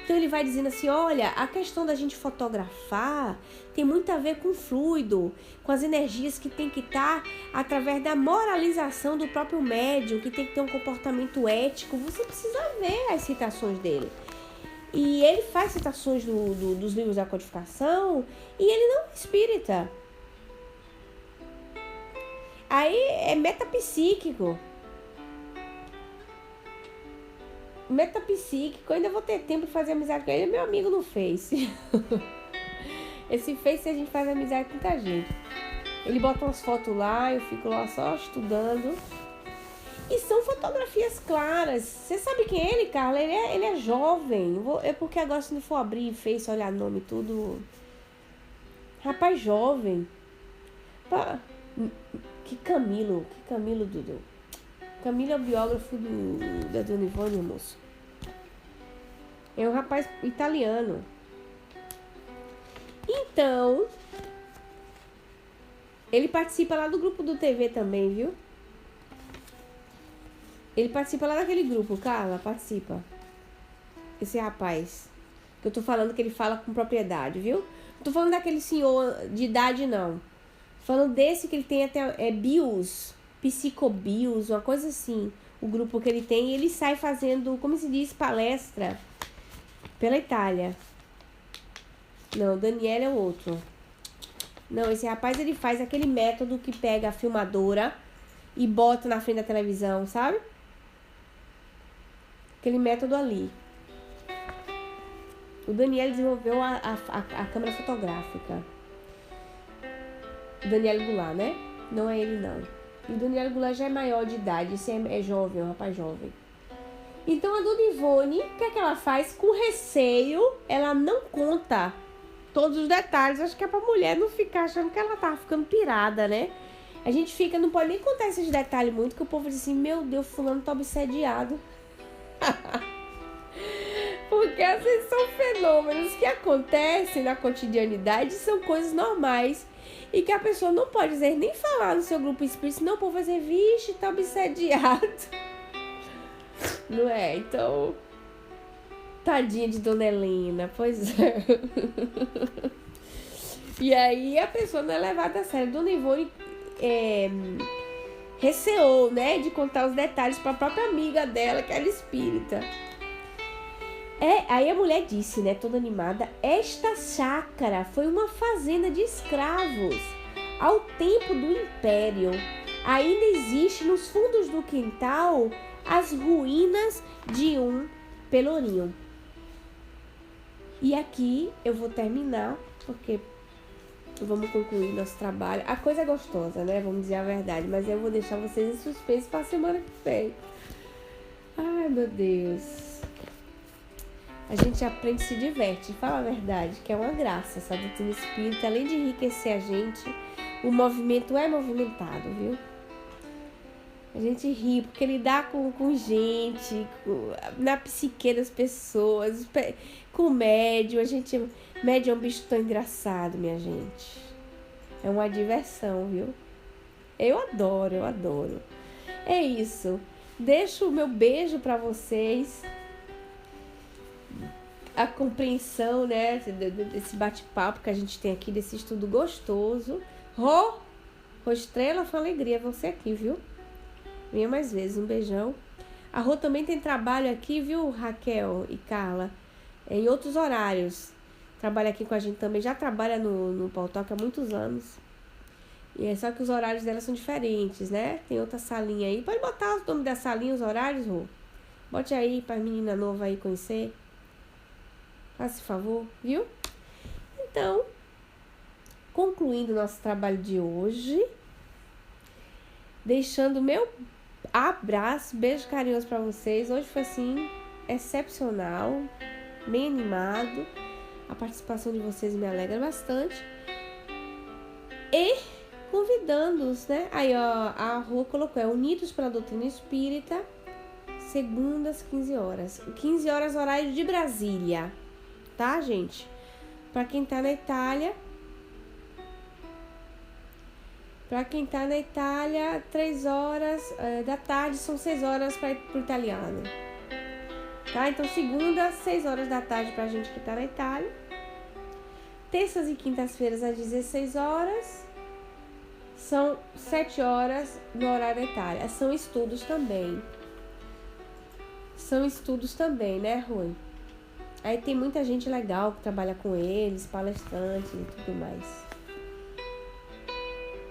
Então ele vai dizendo assim, olha, a questão da gente fotografar tem muito a ver com o fluido, com as energias que tem que estar através da moralização do próprio médium, que tem que ter um comportamento ético. Você precisa ver as citações dele. E ele faz citações dos livros da codificação e ele não é espírita. Aí é metapsíquico. Metapsíquico, eu ainda vou ter tempo de fazer amizade com ele. É meu amigo no Face. Esse Face a gente faz amizade com muita gente. Ele bota umas fotos lá, eu fico lá só estudando. E são fotografias claras. Você sabe quem é ele, Carla? Ele é jovem. É porque agora, se não for abrir Face, olhar nome e tudo. Rapaz jovem. Que Camilo, Dudu. Camilo é o biógrafo da Dona Ivone, moço. É um rapaz italiano. Então, ele participa lá do grupo do TV também, viu? Ele participa lá daquele grupo, Carla, participa. Esse rapaz. Que eu tô falando que ele fala com propriedade, viu? Não tô falando daquele senhor de idade, não. Falando desse que ele tem até BIOS, Psicobios, uma coisa assim. O grupo que ele tem, ele sai fazendo, como se diz, palestra pela Itália. Não, Daniel é o outro. Não, esse rapaz ele faz aquele método que pega a filmadora e bota na frente da televisão, sabe? Aquele método ali. O Daniel desenvolveu a câmera fotográfica. O Daniel Goulart, né? Não é ele, não. E o Daniel Goulart já é maior de idade. Esse é jovem, é um rapaz jovem. Então, a Dona Ivone, o que é que ela faz? Com receio, ela não conta todos os detalhes. Acho que é pra mulher não ficar achando que ela tá ficando pirada, né? A gente não pode nem contar esses detalhes muito, que o povo diz assim, meu Deus, fulano tá obsediado. Porque às vezes são fenômenos que acontecem na cotidianidade, são coisas normais. E que a pessoa não pode dizer, nem falar no seu grupo espírita, senão o povo vai dizer, vixe, tá obsediado. Não é? Então, tadinha de Dona Helena, pois é. E aí a pessoa não é levada a sério. Dona Ivone receou, né, de contar os detalhes para a própria amiga dela, que era espírita. Aí a mulher disse, né, toda animada, esta chácara foi uma fazenda de escravos ao tempo do Império. Ainda existe nos fundos do quintal as ruínas de um pelourinho. E aqui eu vou terminar, porque vamos concluir nosso trabalho. A coisa é gostosa, né? Vamos dizer a verdade. Mas eu vou deixar vocês em suspense para a semana que vem. Ai, meu Deus. A gente aprende e se diverte. Fala a verdade, que é uma graça essa doutrina espírita. Além de enriquecer a gente, o movimento é movimentado, viu? A gente ri, porque lidar com gente, na psique das pessoas, com médium, médium é um bicho tão engraçado, minha gente. É uma diversão, viu? Eu adoro. É isso. Deixo o meu beijo pra vocês. A compreensão, né, desse bate-papo que a gente tem aqui, desse estudo gostoso. Rô Estrela, foi uma alegria você aqui, viu? Venha mais vezes, um beijão. A Rô também tem trabalho aqui, viu, Raquel e Carla? Em outros horários. Trabalha aqui com a gente também. Já trabalha no Pautoca há muitos anos. E é só que os horários dela são diferentes, né? Tem outra salinha aí. Pode botar o nome da salinha, os horários, Rô. Bote aí pra menina nova aí conhecer. Faça favor, viu? Então, concluindo o nosso trabalho de hoje, deixando meu abraço, beijo carinhoso pra vocês. Hoje foi assim, excepcional, bem animado. A participação de vocês me alegra bastante. E convidando-os, né? Aí, ó, a Rua colocou, Unidos pela Doutrina Espírita, segundas, 15 horas. 15 horas, horário de Brasília. Tá, gente? Pra quem tá na Itália, 3 horas da tarde, são 6 horas para ir pro italiano. Tá? Então, segunda, 6 horas da tarde pra gente que tá na Itália. Terças e quintas-feiras, às 16 horas. São 7 horas no horário da Itália. São estudos também, né, Rui? Aí tem muita gente legal que trabalha com eles, palestrantes e tudo mais.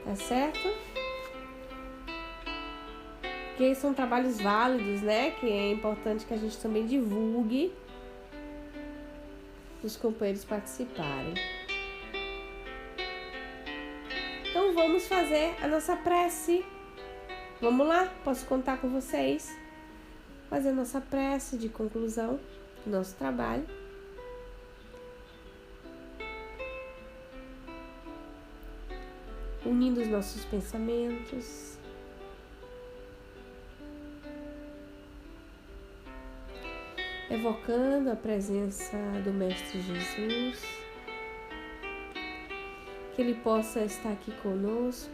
Tá certo? Porque são trabalhos válidos, né? Que é importante que a gente também divulgue os companheiros participarem. Então vamos fazer a nossa prece. Vamos lá? Posso contar com vocês? Fazer a nossa prece de conclusão do nosso trabalho. Unindo os nossos pensamentos. Evocando a presença do Mestre Jesus. Que Ele possa estar aqui conosco.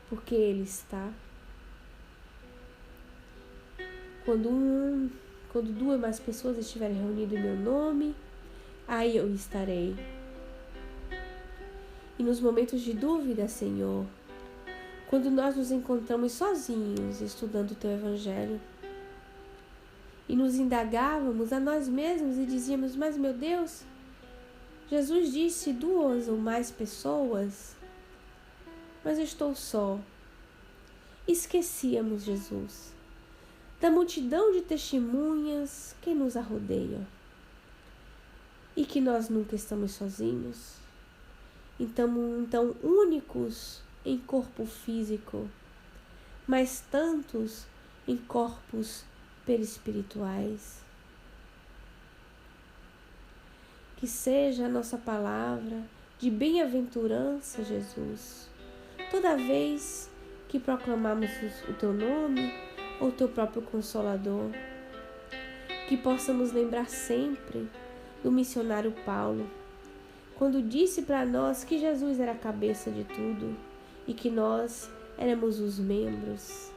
Porque Ele está. Quando 2 ou mais pessoas estiverem reunidas em meu nome, aí eu estarei. E nos momentos de dúvida, Senhor, quando nós nos encontramos sozinhos estudando o Teu Evangelho, e nos indagávamos a nós mesmos e dizíamos, mas meu Deus, Jesus disse 2 ou mais pessoas, mas eu estou só. Esquecíamos, Jesus, da multidão de testemunhas que nos arrodeia e que nós nunca estamos sozinhos. Então únicos em corpo físico, mas tantos em corpos perispirituais. Que seja a nossa palavra de bem-aventurança, Jesus, toda vez que proclamarmos o Teu nome ou o Teu próprio Consolador. Que possamos lembrar sempre do missionário Paulo, quando disse para nós que Jesus era a cabeça de tudo e que nós éramos os membros.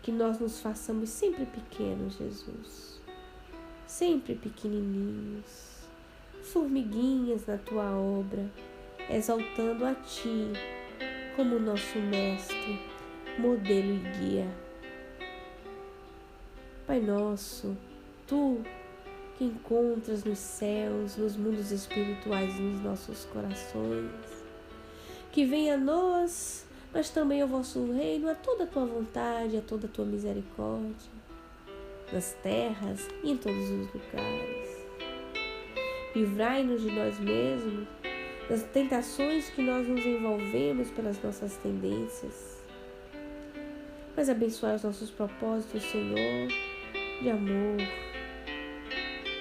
Que nós nos façamos sempre pequenos, Jesus, sempre pequenininhos, formiguinhas na Tua obra, exaltando a Ti como nosso mestre, modelo e guia. Pai nosso, Tu que encontras nos céus, nos mundos espirituais, nos nossos corações, que venha a nós, mas também ao vosso reino, a toda a Tua vontade, a toda a Tua misericórdia, nas terras e em todos os lugares. Livrai-nos de nós mesmos, das tentações que nós nos envolvemos pelas nossas tendências, mas abençoai os nossos propósitos, Senhor, de amor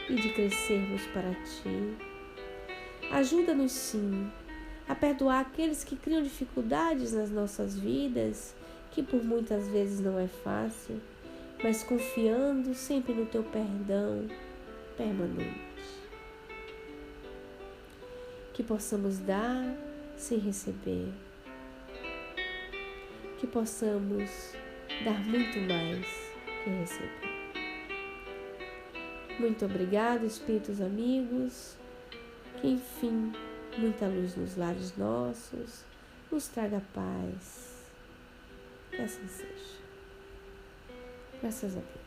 e de crescermos para Ti. Ajuda-nos, sim, a perdoar aqueles que criam dificuldades nas nossas vidas, que por muitas vezes não é fácil, mas confiando sempre no Teu perdão permanente. Que possamos dar sem receber, que possamos dar muito mais que receber. Muito obrigado, Espíritos amigos, que enfim, muita luz nos lares nossos, nos traga paz. Que assim seja. Graças a Deus.